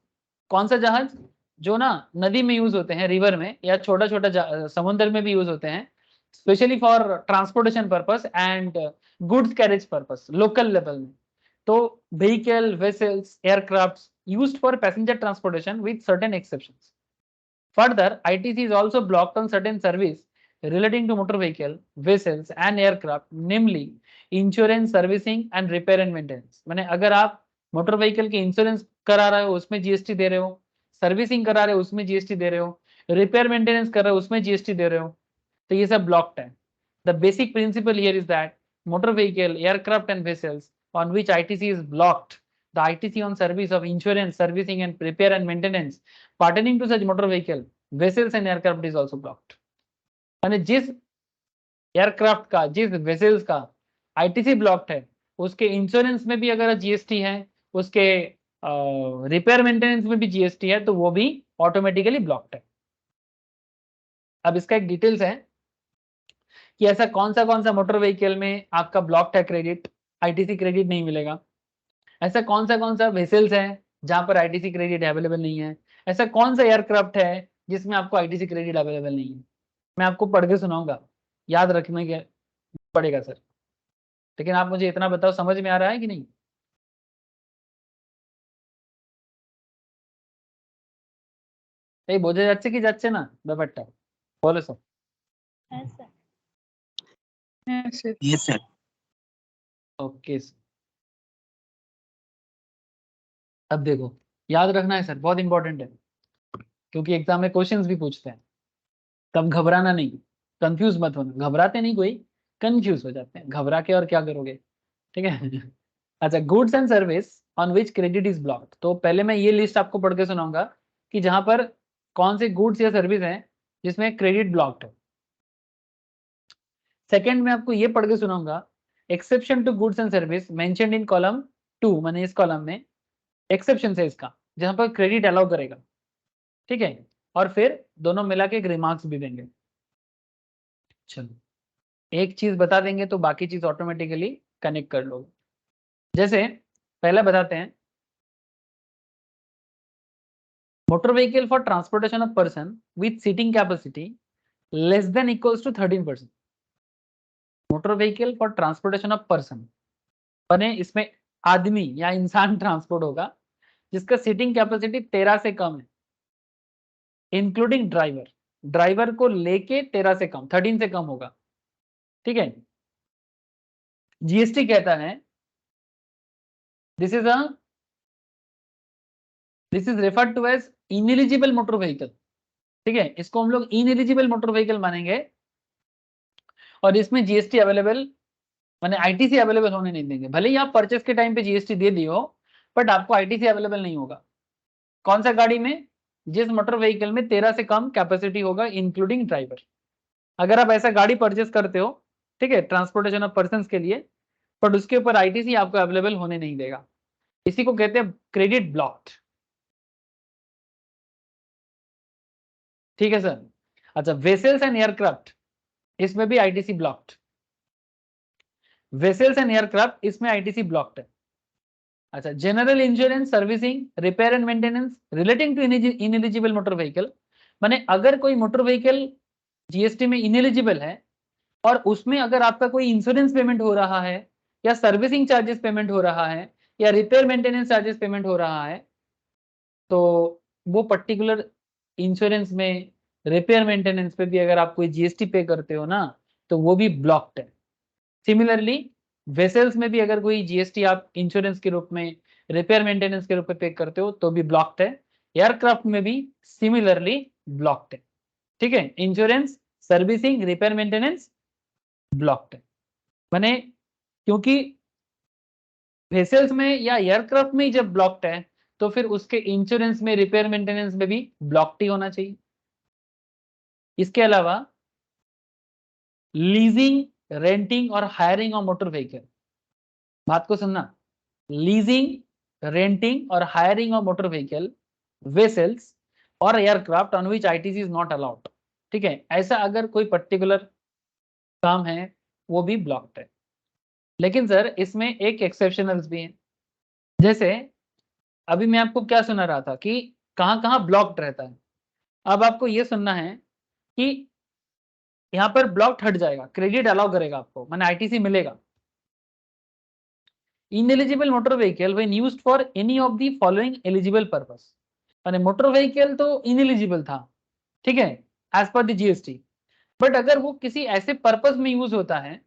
कौन सा जहाज, जो ना नदी में यूज होते हैं, रिवर में, या छोटा छोटा समुद्र में भी यूज होते हैं, specially for transportation purpose and goods carriage purpose local level में। तो vehicle, vessels, aircraft used for passenger transportation with certain exceptions. Further, ITC is also blocked on certain service relating to motor vehicle, vessels and aircraft, namely insurance, servicing and repair and maintenance. माने अगर आप motor vehicle के insurance करा रहे हो उसमें GST दे रहे हो, सर्विसिंग करा रहे हो उसमें जीएसटी दे रहे हो, रिपेयर मेंटेनेंस कर रहे हो उसमें जीएसटी दे रहे हो, तो ये सब ब्लॉक्ड है। The basic principle here is that motor vehicle, aircraft and vessels on which ITC is blocked, the ITC on service of insurance, servicing and repair and maintenance pertaining to such motor vehicle, vessels and aircraft is also blocked. यानी जिस aircraft का, जिस vessels का ITC blocked है, उसके insurance में भी अगर जीएसटी है, उसके रिपेयर मेंटेनेंस में भी जीएसटी है, तो वो भी ऑटोमेटिकली ब्लॉक्ड है। अब इसका एक डिटेल्स है कि ऐसा कौन सा मोटर व्हीकल में आपका ब्लॉक्ड है क्रेडिट, आईटीसी क्रेडिट नहीं मिलेगा, ऐसा कौन सा वेसल्स है जहां पर आईटीसी क्रेडिट अवेलेबल नहीं है, ऐसा कौन सा एयरक्राफ्ट है जिसमें आपको आईटीसी क्रेडिट अवेलेबल नहीं है। मैं आपको पढ़ के सुनाऊंगा, याद रखने के पड़ेगा सर, लेकिन आप मुझे इतना बताओ समझ में आ रहा है कि नहीं। এই বোঝা যাচ্ছে কি যাচ্ছে না ব্যাপারটা, বলো স্যার। Yes, sir. ओके, अब देखो, याद रखना है सर, बहुत इंपॉर्टेंट है, क्योंकि एग्जाम में क्वेश्चंस भी पूछते हैं, तब घबराना नहीं, कंफ्यूज मत होना, घबराते नहीं कोई, कंफ्यूज हो जाते हैं, घबरा के और क्या करोगे, ठीक है। अच्छा, goods and service on which credit is blocked, तो पहले मैं ये लिस्ट आपको पढ़ के सुनाऊंगा कि जहां पर कौन से गुड्स या सर्विस हैं जिसमें क्रेडिट ब्लॉक्ड है। सेकंड में आपको ये पढ़ के सुनाऊंगा exception to goods and service mentioned in column 2, माने इस कॉलम में एक्सेप्शन है इसका, जहां पर क्रेडिट अलाउ करेगा, ठीक है, और फिर दोनों मिला के एक रिमार्क्स भी देंगे। चलो, एक चीज बता देंगे तो बाकी चीज ऑटोमेटिकली कनेक्ट कर लो। जैसे पहला बताते हैं, motor vehicle for transportation of person with seating capacity less than equals to 13%। Motor vehicle for transportation of person, बने इसमें आदमी या इंसान ट्रांसपोर्ट होगा जिसका सीटिंग कैपेसिटी 13 से कम है, इंक्लूडिंग ड्राइवर, ड्राइवर को लेके 13 से कम, 13 से कम होगा, ठीक है। जीएसटी कहता है this is referred to as ineligible motor vehicle, ठीक है, इसको हम लोग इनएलिजिबल मोटर व्हीकल मानेंगे, और इसमें जीएसटी अवेलेबल माने आईटीसी अवेलेबल होने नहीं देंगे, भले ही आप परचेस के टाइम पे जीएसटी दे दियो, बट आपको आईटीसी अवेलेबल नहीं होगा। कौन सा गाड़ी में, जिस मोटर व्हीकल में 13 से कम कैपेसिटी होगा इंक्लूडिंग ड्राइवर। अगर आप ऐसा गाड़ी परचेस करते हो, ठीक है, ट्रांसपोर्टेशन ऑफ पर्सन के लिए, बट उसके ऊपर आईटीसी आपको अवेलेबल होने नहीं देगा, इसी को कहते हैं क्रेडिट ब्लॉक्ड, ठीक है सर। अच्छा, वेसल्स एंड एयरक्राफ्ट, इसमें भी ITC blocked, vessels and aircraft इसमें आईटीसी ब्लॉक्ड है। अच्छा, general insurance, servicing, repair and maintenance relating to ineligible motor vehicle, माने अगर कोई मोटर व्हीकल जीएसटी में इनएलिजिबल है और उसमें अगर आपका कोई इंश्योरेंस पेमेंट हो रहा है या सर्विसिंग चार्जेस पेमेंट हो रहा है या रिपेयर मेंटेनेंस चार्जेस पेमेंट हो रहा है, तो वो पर्टिकुलर इंश्योरेंस में, रिपेयर मेंटेनेंस पे भी अगर आप कोई जीएसटी पे करते हो ना, तो वो भी ब्लॉक्ड है। सिमिलरली वेसल्स में भी अगर कोई जीएसटी आप इंश्योरेंस के रूप में, रिपेयर मेंटेनेंस के रूप में पे करते हो तो भी ब्लॉक्ड है। एयरक्राफ्ट में भी सिमिलरली ब्लॉक्ड है। ठीक है, insurance, servicing, repair maintenance blocked है। माने क्योंकि वेसल्स में या एयरक्राफ्ट में ही जब ब्लॉक्ड है तो फिर उसके इंश्योरेंस में, रिपेयर मेंटेनेंस में भी ब्लॉक्ड ही होना चाहिए। इसके अलावा leasing, renting or hiring of motor vehicle, बात को सुनना, leasing, renting or hiring of motor vehicle, vessels or aircraft on which ITC is not allowed. ठीक है, ऐसा अगर कोई पर्टिकुलर काम है वो भी ब्लॉक्ड है। लेकिन सर इसमें एक एक्सेप्शनल्स भी है। जैसे अभी मैं आपको क्या सुना रहा था कि कहां कहां ब्लॉक्ड रहता है। अब आपको ये सुनना है कि यहां पर ब्लॉक्ड हट जाएगा, क्रेडिट अलाउ करेगा आपको, माने आईटीसी मिलेगा। Ineligible motor vehicle when used for any of the following eligible purpose, माने मोटर व्हीकल तो इनएलिजिबल था, ठीक है, as per the GST, but अगर वो किसी ऐसे पर्पस में यूज होता है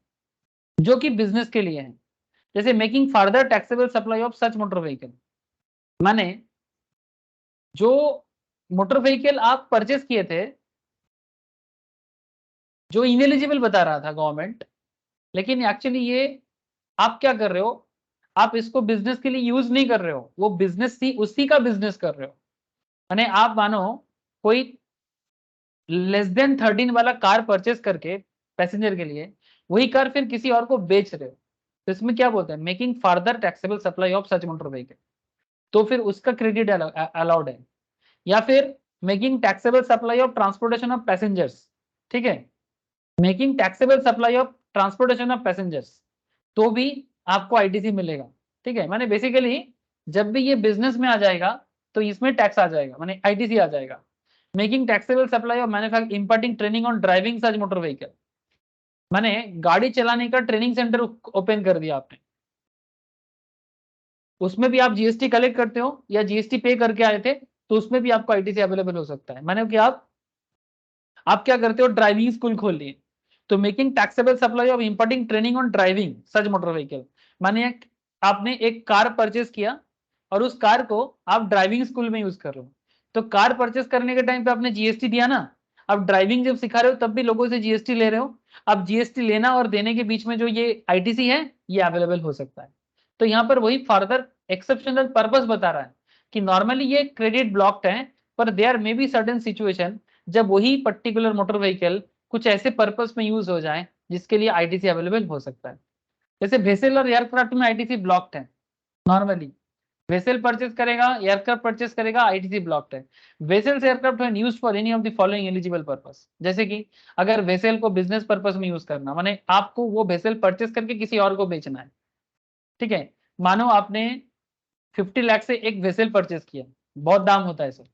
जो कि बिजनेस के लिए है, जैसे making further taxable supply of such motor vehicle, माने जो मोटर व्हीकल आप परचेस किए थे जो इनएलिजिबल बता रहा था गवर्नमेंट, लेकिन एक्चुअली ये आप क्या कर रहे हो, आप इसको बिजनेस के लिए यूज नहीं कर रहे हो, वो बिजनेस थी उसी का बिजनेस कर रहे हो। यानी आप मानो कोई लेस देन 13 वाला कार परचेस करके पैसेंजर के लिए, वही कार फिर किसी और को बेच रहे हो, तो इसमें क्या बोलते हैं, making further taxable supply of such motor vehicle, तो फिर उसका क्रेडिट अलाउड है। या फिर making taxable supply of transportation of passengers, ठीक है, making taxable supply of transportation of passengers, तो भी आपको आईटीसी मिलेगा। ठीक है, माने बेसिकली जब भी ये बिजनेस में आ जाएगा तो इसमें टैक्स आ जाएगा, माने आईटीसी आ जाएगा। Making taxable supply of manufacturing, importing, training on driving such motor vehicle, माने गाड़ी चलाने का ट्रेनिंग सेंटर ओपन कर दिया आपने, उसमें भी आप जीएसटी कलेक्ट करते हो या जीएसटी पे करके आए थे, तो उसमें भी आपको आईटीसी अवेलेबल हो सकता है। माने कि आप क्या करते हो, ड्राइविंग स्कूल खोल लिए, तो making taxable supply of importing, training on driving such motor vehicle, माने आपने एक कार परचेस किया और उस कार को आप ड्राइविंग स्कूल में यूज कर रहे हो, तो कार परचेस करने के टाइम पे आपने जीएसटी दिया ना, अब ड्राइविंग जब सिखा रहे हो तब भी लोगों से जीएसटी ले रहे हो, अब जीएसटी लेना और देने के बीच में जो ये आईटीसी है ये अवेलेबल हो सकता है। तो यहाँ पर वही फर्दर एक्सेप्शनल पर्पस बता रहा है कि नॉर्मली ये क्रेडिट ब्लॉक्ड है, पर there may be certain situation जब वही पर्टिकुलर मोटर व्हीकल कुछ ऐसे पर्पस में यूज हो जाए जिसके लिए आईटीसी अवेलेबल हो सकता है। जैसे वेसल और एयरक्राफ्ट में आईटीसी ब्लॉक्ड है नॉर्मली, वेसल परचेस करेगा, एयरक्राफ्ट परचेस करेगा, आईटीसी ब्लॉक्ड है। Vessels aircraft when used for any of the following eligible purpose, जैसे कि अगर वेसल को बिजनेस पर्पस में यूज करना, माने आपको वो वेसल परचेस करके किसी और को बेचना है, ठीक है, मानो आपने 50 लाख से एक वेसल परचेस किया, बहुत दाम होता है सर,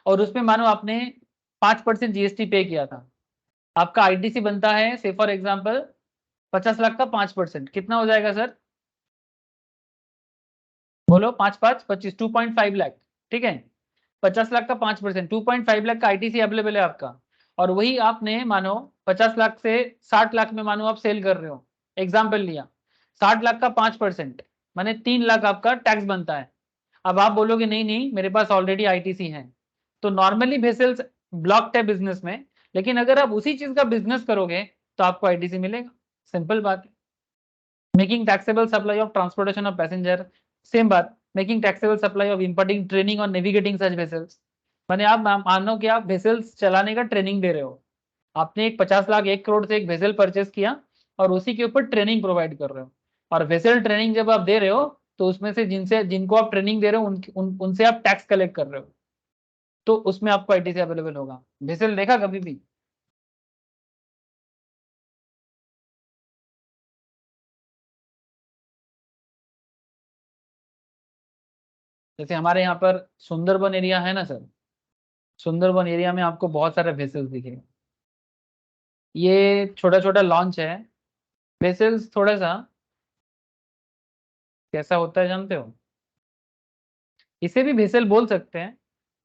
और उसमें मानो आपने 5% जीएसटी पे किया था, आपका आईटीसी बनता है से फॉर एग्जांपल 50 लाख का 5%, कितना हो जाएगा सर, बोलो, 5 5 25, 2.5 लाख, ठीक है, 50 लाख का 5%, 2.5 लाख का आईटीसी अवेलेबल है आपका, और वही आपने मानो 50 लाख से 60 लाख में मानो आप सेल कर रहे हो, एग्जाम्पल लिया, 60 लाख का 5%, माने 3 लाख आपका टैक्स बनता है। अब आप बोलोगे नहीं नहीं मेरे पास ऑलरेडी आईटीसी है, तो नॉर्मली वेसल्स ब्लॉक्ड है बिजनेस में, लेकिन अगर आप उसी चीज का बिजनेस करोगे तो आपको आईटीसी मिलेगा, सिंपल बात है। Making taxable supply of transportation of passenger, same बात, making taxable supply of importing, training or navigating such vessels, माने आप मानो कि आप वेसल्स चलाने का ट्रेनिंग दे रहे हो, आपने एक 50 लाख 1 करोड़ से एक वेसल परचेस किया और उसी के ऊपर ट्रेनिंग प्रोवाइड कर रहे हो, और वेसल ट्रेनिंग जब आप दे रहे हो तो उसमें से जिनको आप ट्रेनिंग दे रहे हो उनसे आप टैक्स कलेक्ट कर रहे हो, तो उसमें आपको आईटीसी अवेलेबल होगा। वेसल देखा कभी भी? जैसे हमारे यहाँ पर सुंदरबन एरिया है ना सर, सुंदरबन एरिया में आपको बहुत सारे वेसल्स दिखेंगे। ये छोटा छोटा लॉन्च है। वेसल्स थोड़ा सा कैसा होता है जानते हो? इसे भी वेसल बोल सकते हैं,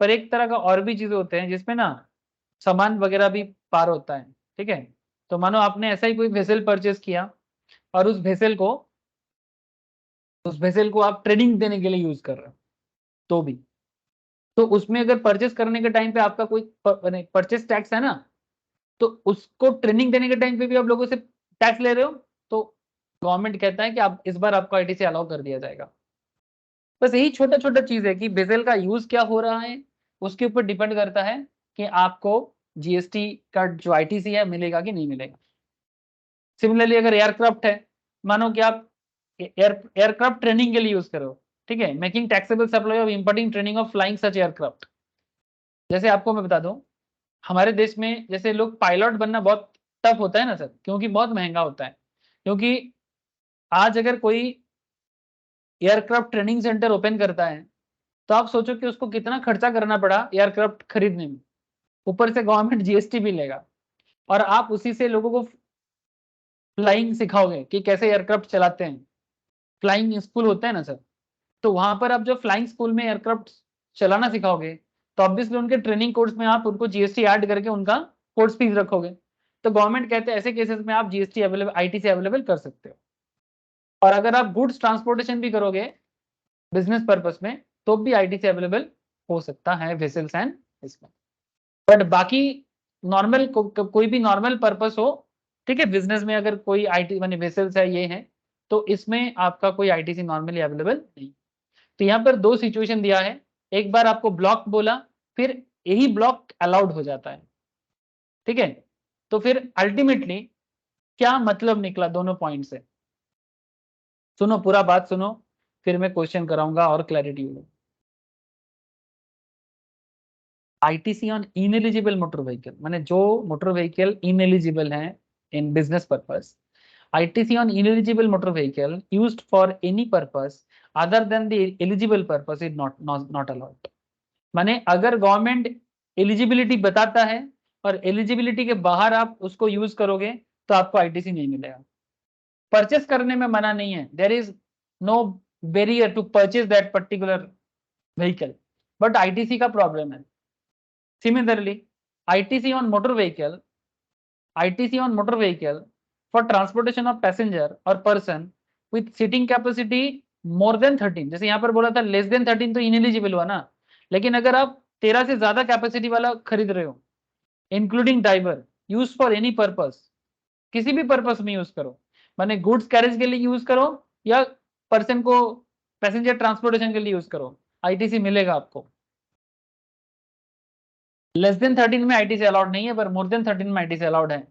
पर एक तरह का और भी चीजें होते हैं जिसमें ना सामान वगैरह भी पार होता है। ठीक है, तो मानो आपने ऐसा ही कोई वेसल परचेस किया और उस वेसल को आप ट्रेडिंग देने के लिए यूज कर रहे हो, तो भी तो उसमें अगर परचेस करने के टाइम पे आपका कोई परचेस टैक्स है ना, तो उसको ट्रेनिंग देने के टाइम पे भी आप लोगों से टैक्स ले रहे हो, तो गवर्नमेंट कहता है कि आप इस बार आपको आईटीसी अलाउ कर दिया जाएगा। बस यही छोटा छोटा चीज है कि बेजल का यूज क्या हो रहा है, उसके ऊपर डिपेंड करता है कि आपको जीएसटी का जो आईटीसी है मिलेगा कि नहीं मिलेगा। सिमिलरली अगर एयरक्राफ्ट है, मानो कि आप एयरक्राफ्ट ट्रेनिंग के लिए यूज करो, ठीक है, making taxable supply of importing training of flying such aircraft. जैसे आपको मैं बता दूं, हमारे देश में जैसे लोग पायलट बनना बहुत टफ होता है ना सर, क्योंकि बहुत महंगा होता है। क्योंकि आज अगर कोई एयरक्राफ्ट ट्रेनिंग सेंटर ओपन करता है, तो आप सोचो कि उसको कितना खर्चा करना पड़ा एयरक्राफ्ट खरीदने में, ऊपर से गवर्नमेंट जीएसटी भी लेगा, और आप उसी से लोगों को फ्लाइंग सिखाओगे कि कैसे एयरक्राफ्ट चलाते हैं। फ्लाइंग स्कूल होता है ना सर, तो वहां पर आप जो फ्लाइंग स्कूल में एयरक्राफ्ट चलाना सिखाओगे, तो ऑब्वियसली उनके ट्रेनिंग कोर्स में आप उनको जीएसटी ऐड करके उनका कोर्स फीस रखोगे। तो गवर्नमेंट कहते हैं ऐसे केसेस में आप जीएसटी अवेलेबल, आईटीसी अवेलेबल कर सकते हो। और अगर आप गुड्स ट्रांसपोर्टेशन भी करोगे बिजनेस पर्पस में, तो भी आईटीसी अवेलेबल हो सकता है वेसल्स एंड इसमें। बट बाकी नॉर्मल कोई भी नॉर्मल पर्पस हो, ठीक है, बिजनेस में अगर कोई आईटी माने वेसल्स है ये है, तो इसमें आपका कोई आईटीसी नॉर्मली अवेलेबल नहीं। तो यहाँ पर दो सिचुएशन दिया है, एक बार आपको ब्लॉक बोला, फिर यही ब्लॉक अलाउड हो जाता है। ठीक है, तो फिर अल्टीमेटली क्या मतलब निकला दोनों पॉइंट से, सुनो पूरा बात सुनो, फिर मैं क्वेश्चन कराऊंगा और क्लैरिटी होगी। ITC on ineligible motor vehicle, माने जो मोटर व्हीकल इनएलिजिबल है in business purpose, ITC on ineligible motor vehicle used for any purpose other than the eligible purpose is not allowed। माने अगर गवर्नमेंट एलिजिबिलिटी बताता है और eligibility के बाहर आप उसको यूज करोगे, तो आपको आईटीसी नहीं मिलेगा। परचेस करने में मना नहीं है, there is no barrier to purchase that particular vehicle, but ITC का प्रॉब्लम है। Similarly ITC on motor vehicle, ITC on motor vehicle for transportation of passenger or person with seating capacity more than 13, जैसे यहाँ पर बोला था less than 13 तो ineligible हुआ ना, लेकिन अगर आप 13 से ज्यादा कैपेसिटी वाला खरीद रहे हो, including driver, use for any purpose, किसी भी पर्पस में यूज करो, माने गुड्स कैरेज के लिए यूज करो या पर्सन को पैसेंजर ट्रांसपोर्टेशन के लिए यूज करो, आईटीसी मिलेगा आपको। लेस देन 13 में आईटीसी अलाउड नहीं है, पर मोर देन 13 में आईटीसी अलाउड है।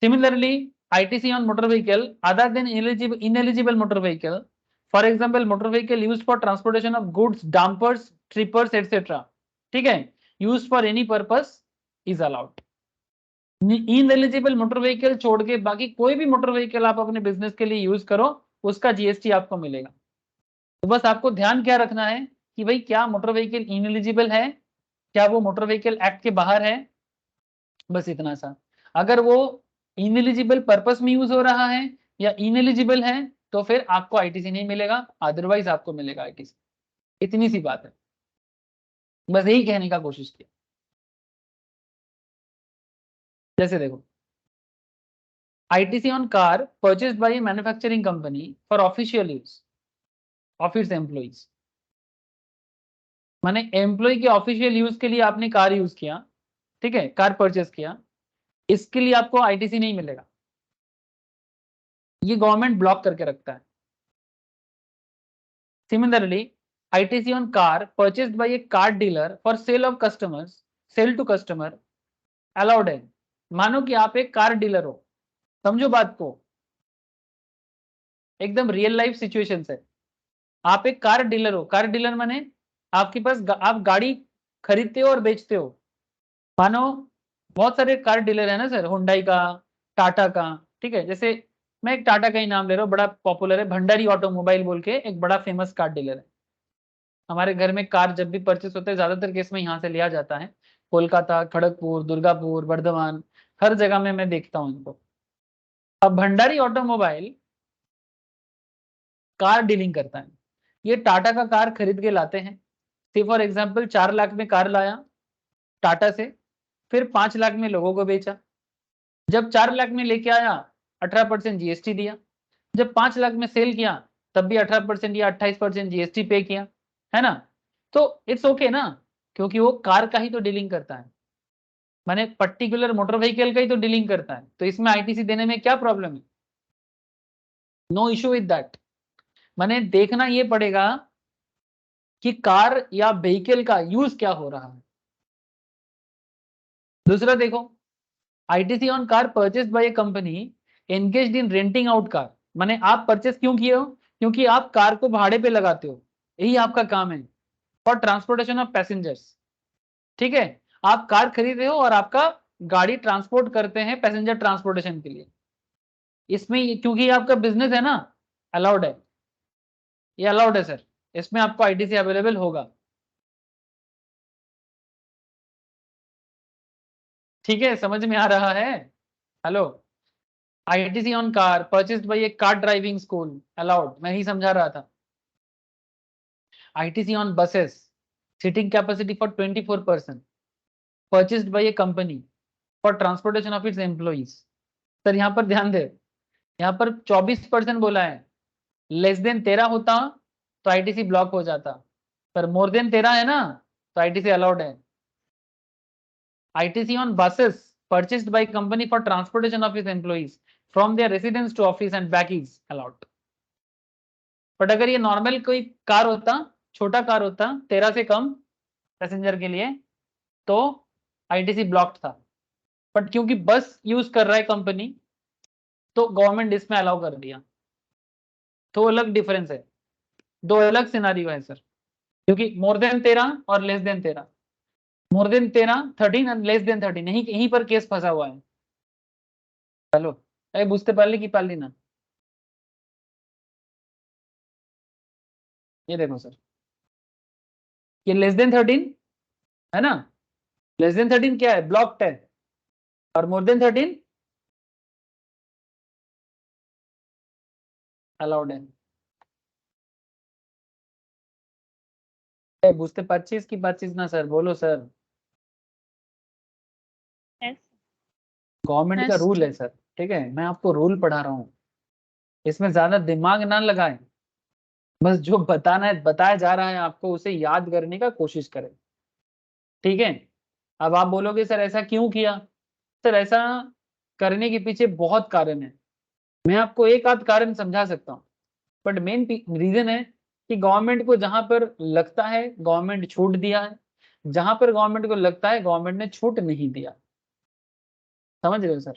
Similarly, ITC on motor vehicle other than ineligible motor vehicle, for example motor vehicle used for transportation of goods, dumpers, trippers etc, ठीक है, used for any purpose is allowed। Ineligible motor vehicle छोड़ के बाकी कोई भी motor vehicle आप अपने business के लिए यूज करो, उसका जीएसटी आपको मिलेगा। तो बस आपको ध्यान क्या रखना है कि भाई क्या मोटर व्हीकल इनएलिजिबल है, क्या वो मोटर व्हीकल एक्ट के बाहर है, बस इतना सा। अगर वो इनएलिजिबल पर्पस में यूज हो रहा है या इनएलिजिबल है, तो फिर आपको आईटीसी नहीं मिलेगा, अदरवाइज आपको मिलेगा आईटीसी। इतनी सी बात है, बस यही कहने का कोशिश किया। जैसे देखो, ITC on car purchased bye manufacturing company for official use of its employees, माने एम्प्लॉय के ऑफिशियल यूज के लिए आपने कार यूज किया, ठीक है, कार परचेस किया, इसके लिए आपको आईटीसी नहीं मिलेगा, ये गवर्नमेंट ब्लॉक करके रखता है। Similarly, ITC on car purchased by a car dealer for sale of customers, sale to customer allowed है। मानो कि आप एक कार डीलर हो, समझो बात को, एकदम रियल लाइफ सिचुएशन से। आप एक कार डीलर हो, कार डीलर माने आपके पास आप गाड़ी खरीदते हो और बेचते हो। मानो बहुत सारे कार डीलर है ना सर, हुंडई का, टाटा का, ठीक है, जैसे मैं एक टाटा का ही नाम ले रहा हूँ, बड़ा पॉपुलर है, भंडारी ऑटोमोबाइल बोल के एक बड़ा फेमस कार डीलर है। हमारे घर में कार जब भी परचेस होता है ज्यादातर केस में यहाँ से लिया जाता है, कोलकाता, खड़गपुर, दुर्गापुर, वर्धमान, हर जगह में मैं देखता हूँ इनको। अब भंडारी ऑटोमोबाइल कार डीलिंग करता है। ये टाटा का कार खरीद के लाते हैं, सी फॉर एग्जाम्पल 4 लाख में कार लाया टाटा से, फिर 5 लाख में लोगों को बेचा। जब 4 लाख में लेके आया 18% जीएसटी दिया, जब 5 लाख में सेल किया तब भी 18% या 28% जीएसटी पे किया, है ना। तो इट्स ओके ना, क्योंकि वो कार का ही तो डीलिंग करता है, माने पर्टिकुलर मोटर व्हीकल का ही तो डीलिंग करता है, तो इसमें आईटीसी देने में क्या प्रॉब्लम है? No issue with that. माने देखना ये पड़ेगा कि कार या व्हीकल का यूज क्या हो रहा है। दूसरा देखो, ITC on car purchased by a company engaged in renting out car, माने आप परचेस क्यों किए हो? क्योंकि आप कार को भाड़े पे लगाते हो, यही आपका काम है, फॉर ट्रांसपोर्टेशन ऑफ पैसेंजर्स। ठीक है, आप कार खरीद रहे हो और आपका गाड़ी ट्रांसपोर्ट करते हैं पैसेंजर ट्रांसपोर्टेशन के लिए। इसमें क्योंकि ये आपका बिजनेस है ना, अलाउड है, ये अलाउड है सर, इसमें आपको आईटीसी अवेलेबल होगा। ठीक है, समझ में आ रहा है? Hello, ITC on car purchased by a car driving school allowed, मैं ही समझा रहा था। ITC on buses seating capacity for 24 person purchased by a company for transportation of its employees. Sir यहाँ पर ध्यान दे, यहाँ पर 24% बोला है, लेस देन 13 होता तो आईटीसी ब्लॉक हो जाता, पर मोर देन 13 है ना, तो आईटीसी अलाउड है। ITC on buses purchased by company for transportation of its employees from their residence to office and back is allowed। But अगर ये नॉर्मल कोई कार होता, छोटा कार होता 13 से कम पैसेंजर के लिए, तो आईटीसी ब्लॉक्ड था, बट क्योंकि बस यूज कर रहा है कंपनी तो गवर्नमेंट इसमें अलाउ कर दिया। तो अलग डिफरेंस है, दो अलग सिनारियो है सर, क्योंकि मोर देन 13 और less than 13, more than 13 13 and less than 13, यहीं पर केस फंसा हुआ है। हेलो, अरे बुझते पारली की पारली ना, ये देखो सर, ये लेस देन 13 है ना, लेस देन 13 क्या है? ब्लॉक्ड है, और मोर देन 13 अलाउड है। बुझते 25 की 25 ना सर, बोलो सर। Yes. गवर्नमेंट का Yes. रूल है सर, ठीक है, मैं आपको रूल पढ़ा रहा हूँ, इसमें ज्यादा दिमाग ना लगाएं, बस जो बताना है बताया जा रहा है आपको उसे याद करने का कोशिश करें। ठीक है, अब आप बोलोगे सर ऐसा क्यों किया? सर ऐसा करने के पीछे बहुत कारण है, मैं आपको एक आध कारण समझा सकता हूँ, बट मेन रीजन है कि गवर्नमेंट को जहां पर लगता है गवर्नमेंट छूट दिया है, जहां पर गवर्नमेंट को लगता है गवर्नमेंट ने छूट नहीं दिया। समझ रहे हो सर?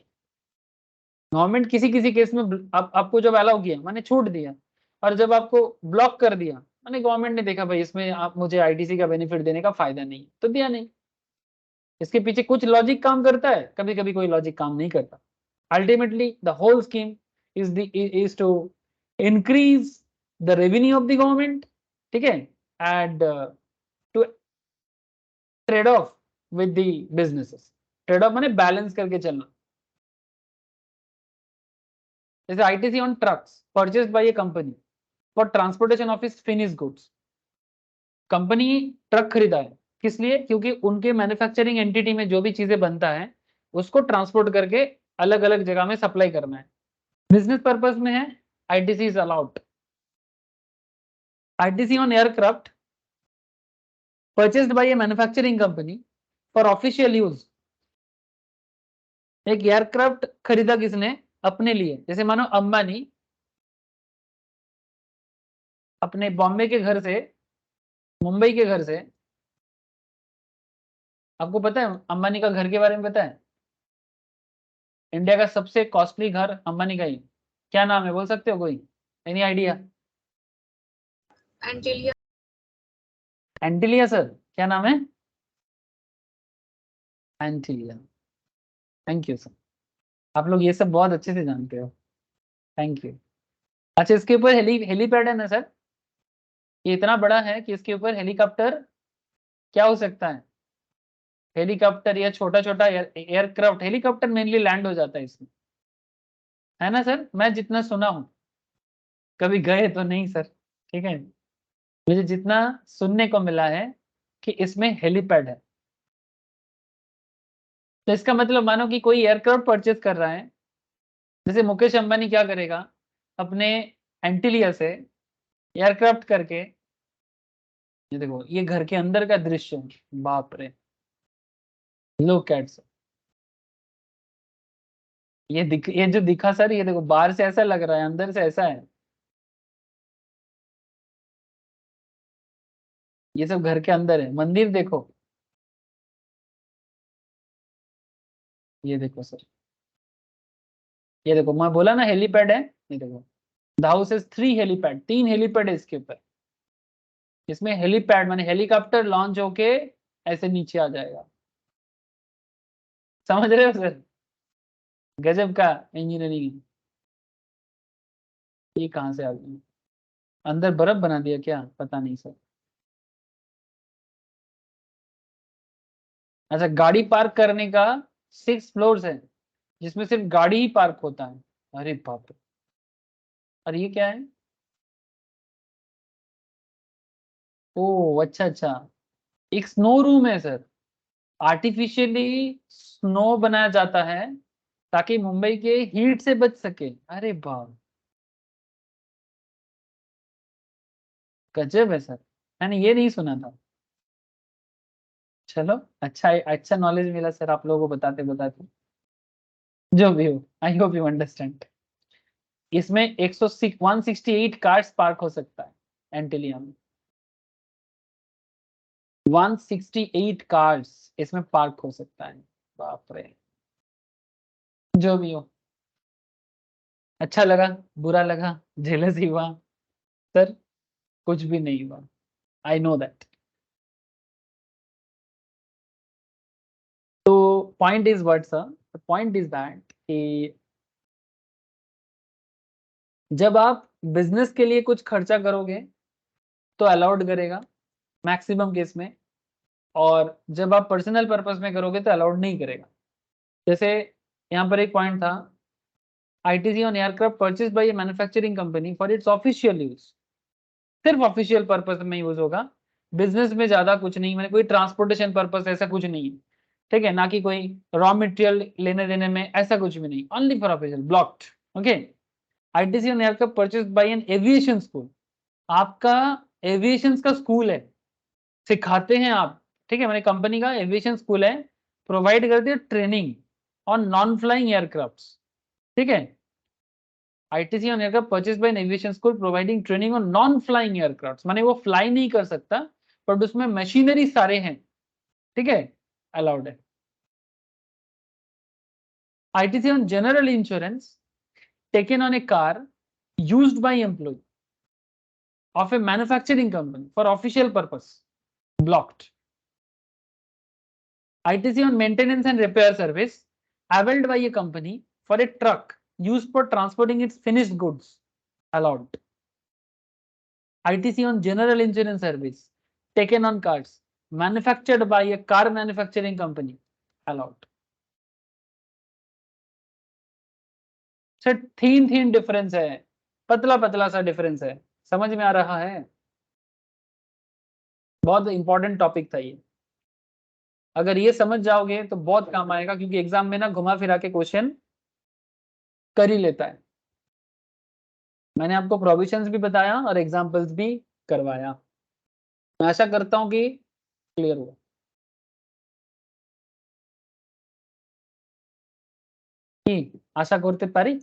गवर्नमेंट किसी किसी केस में आपको जब अलाउ किया माने छूट दिया, और जब आपको ब्लॉक कर दिया माने गवर्नमेंट ने देखा भाई इसमें आप मुझे आईटीसी का बेनिफिट देने का फायदा नहीं, तो दिया नहीं। इसके पीछे कुछ लॉजिक काम करता है, कभी कभी कोई लॉजिक काम नहीं करता। Ultimately the whole scheme is to increase the revenue of the government, ठीक है, and to trade off with the businesses. Trade off माने बैलेंस करके चलना। जैसे ITC on trucks purchased by a company for transportation of its finish goods, company truck खरीदा है किस लिए? क्योंकि उनके मैन्युफैक्चरिंग एंटिटी में जो भी चीजें बनता है उसको ट्रांसपोर्ट करके अलग अलग जगह में सप्लाई करना है, बिजनेस पर्पस में है, ITC is allowed. ITC on aircraft purchased by A manufacturing company for official use, एक एयरक्राफ्ट खरीदा किसने? अपने लिए। जैसे मानो अंबानी अपने बॉम्बे के घर से, मुंबई के घर से, आपको पता है अंबानी का घर के बारे में पता है? इंडिया का सबसे कॉस्टली घर अंबानी का ही, क्या नाम है बोल सकते हो कोई? Any idea? Antilia. Antilia sir, क्या नाम है? एंटिलिया, थैंक यू सर, आप लोग ये सब बहुत अच्छे से जानते हो, थैंक यू। अच्छा, इसके ऊपर हेलीपैड है ना सर, ये इतना बड़ा है कि इसके ऊपर हेलीकॉप्टर क्या हो सकता है, हेलीकॉप्टर या छोटा छोटा एयरक्राफ्ट, हेलीकॉप्टर मेनली लैंड हो जाता है इसमें, है ना सर? मैं जितना सुना हूँ, कभी गए तो नहीं सर, ठीक है, मुझे जितना सुनने को मिला है कि इसमें हेलीपैड है। तो इसका मतलब मानो कि कोई एयरक्राफ्ट परचेज कर रहा है, जैसे मुकेश अंबानी क्या करेगा, अपने एंटीलिया से एयरक्राफ्ट करके, ये देखो ये घर के अंदर का दृश्य है, बाप रे, लुक एट सर, ये जो दिखा सर, ये देखो बाहर से ऐसा लग रहा है, अंदर से ऐसा है, ये सब घर के अंदर है। मंदिर देखो, ये देखो सर, ये देखो मैं बोला ना हेलीपैड है, ये देखो the house is 3 helipad, 3 helipad है इसके ऊपर। इसमें हेलीपैड माने हेलीकॉप्टर लॉन्च होके ऐसे नीचे आ जाएगा, समझ रहे हो सर? गजब का इंजीनियरिंग। ये कहाँ से आ गई, अंदर बर्फ बना दिया क्या, पता नहीं सर। अच्छा, गाड़ी पार्क करने का 6 फ्लोर्स है, जिसमें सिर्फ गाड़ी ही पार्क होता है। अरे बाप रे, और ये क्या है? ओ अच्छा अच्छा, एक स्नो रूम है सर, आर्टिफिशियली स्नो बनाया जाता है ताकि मुंबई के हीट से बच सके। अरे बाप, गजब है सर, मैंने ये नहीं सुना था। चलो अच्छा, अच्छा नॉलेज मिला सर आप लोगों को बताते बताते, जो भी हो, आई होप यू अंडरस्टैंड। इसमें 168 कार्स पार्क हो सकता है एंटिलिया में, 168 कार्स इसमें पार्क हो सकता है, बाप रे। जो भी हो, अच्छा लगा, बुरा लगा, जेलसी हुआ सर, कुछ भी नहीं हुआ, आई नो दैट। तो point is what sir, the point is that कि जब आप बिजनेस के लिए कुछ खर्चा करोगे तो अलाउड करेगा मैक्सिमम केस में, और जब आप पर्सनल पर्पस में करोगे तो अलाउड नहीं करेगा। जैसे यहाँ पर एक पॉइंट था, ITC on aircraft purchase bye A manufacturing company for its official use, सिर्फ ऑफिशियल पर्पस में यूज होगा, बिजनेस में ज्यादा कुछ नहीं, मैंने कोई ट्रांसपोर्टेशन पर्पस ऐसा कुछ नहीं है, ठीक है, ना कि कोई रॉ मटेरियल लेने देने में, ऐसा कुछ भी नहीं, only for official blocked. Okay, ITC on aircraft purchase by an aviation school, आपका एविएशन का स्कूल है, सिखाते हैं आप, ठीक है, मैंने कंपनी का एविएशन स्कूल है, प्रोवाइड करती है training on non flying aircraft, ठीक है, ITC on aircraft purchase bye aviation school providing training on non flying aircraft, माने वो फ्लाई नहीं कर सकता बट उसमें मशीनरी सारे हैं, ठीक है, अलाउड है। ITC on general insurance taken on a car used by employ of a manufacturing company for official purpose, blocked. ITC on maintenance and repair service availed by a company for a truck used for transporting its finished goods, allowed. ITC on general insurance service taken on cars manufactured by a car manufacturing company, allowed. Sir thin difference है, पतला पतला सा difference है, समझ में आ रहा है? बहुत इंपॉर्टेंट टॉपिक था ये, अगर ये समझ जाओगे तो बहुत काम आएगा, क्योंकि एग्जाम में ना घुमा फिरा के क्वेश्चन कर ही लेता है। मैंने आपको प्रोविजंस भी बताया और एग्जांपल्स भी करवाया, मैं आशा करता हूं कि क्लियर हुआ। কি আশা করতে পারি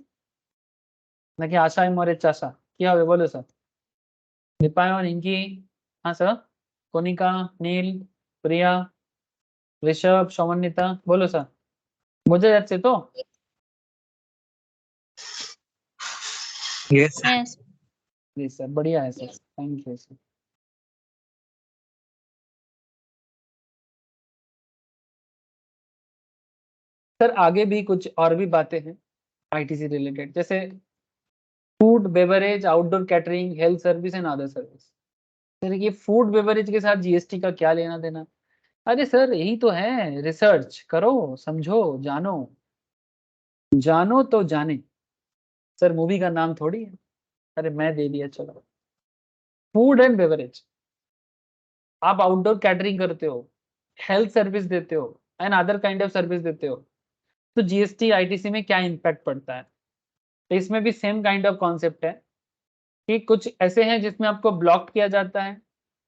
নাকি আশায় মরে চাষা, কি হবে বলো স্যার? দীপায়ন, ইঙ্কি, হ্যাঁ স্যার, কণিকা, নীল, প্রিয়া, ঋষভ, সমন্বিতা, বলো স্যার, বোঝা যাচ্ছে তো? Yes, sir. Yes. जी सर, बढ़िया है sir, thank you sir. Sir आगे भी कुछ और भी बातें हैं ITC रिलेटेड, जैसे food beverage, outdoor catering, health service and other service, sir ये फूड बेवरेज के साथ जीएसटी का क्या लेना देना? अरे सर यही तो है, रिसर्च करो, समझो, जानो, जानो तो जाने। सर मूवी का नाम थोड़ी है। अरे मैं दे दिया, चलो। फूड एंड बेवरेज, आप आउटडोर कैटरिंग करते हो, हेल्थ सर्विस देते हो and other kind of service देते हो, तो जीएसटी आईटीसी में क्या इम्पैक्ट पड़ता है? तो इसमें भी सेम काइंड ऑफ कॉन्सेप्ट है कि कुछ ऐसे हैं जिसमें आपको ब्लॉक किया जाता है,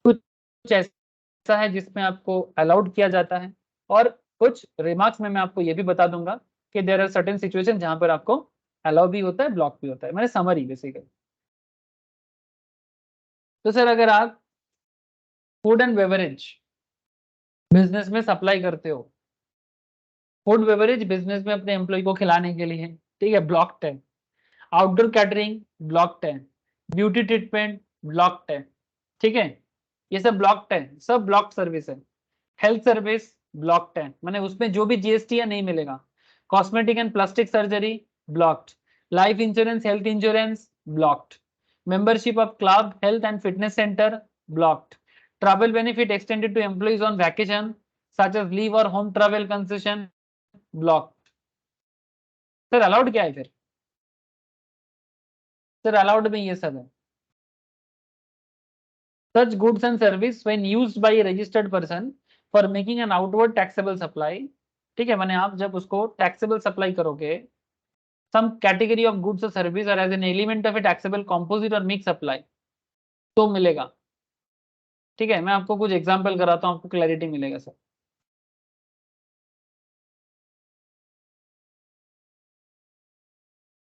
कुछ ऐसा है जिसमें आपको अलाउड किया जाता है, और कुछ रिमार्क्स में मैं आपको ये भी बता दूंगा कि देयर आर सर्टेन सिचुएशन जहां पर आपको अलाउ भी होता है, ब्लॉक भी होता है, मैंने समरी बेसिकली। तो सर अगर आप फूड एंड बेवरेज बिजनेस में सप्लाई करते हो, फूड बेवरेज बिजनेस में अपने एम्प्लॉय को खिलाने के लिए, ठीक है, ब्लॉक्ड है। आउटडोर कैटरिंग ब्लॉक्ड है, ब्यूटी ट्रीटमेंट ब्लॉक्ड है, ठीक है, ये सब ब्लॉक्ड है, सब ब्लॉक्ड सर्विस है। हेल्थ सर्विस ब्लॉक्ड है, मैंने उसमें जो भी जीएसटी है नहीं मिलेगा। Cosmetic and plastic surgery blocked, life insurance, health insurance blocked, membership of club, health and fitness centre blocked, travel benefit extended to employees on vacation such as leave or home travel concession blocked. Sir allowed क्या है फिर? Sir allowed में ये सब है, such goods and service when used by a registered person for making an outward taxable supply, ठीक है, मैंने आप जब उसको टैक्सेबल सप्लाई करोगे, some category of goods or service or as an element of a taxable composite or mix supply, तो मिलेगा। ठीक है, मैं आपको कुछ एग्जांपल कराता हूँ, आपको क्लैरिटी मिलेगा sir.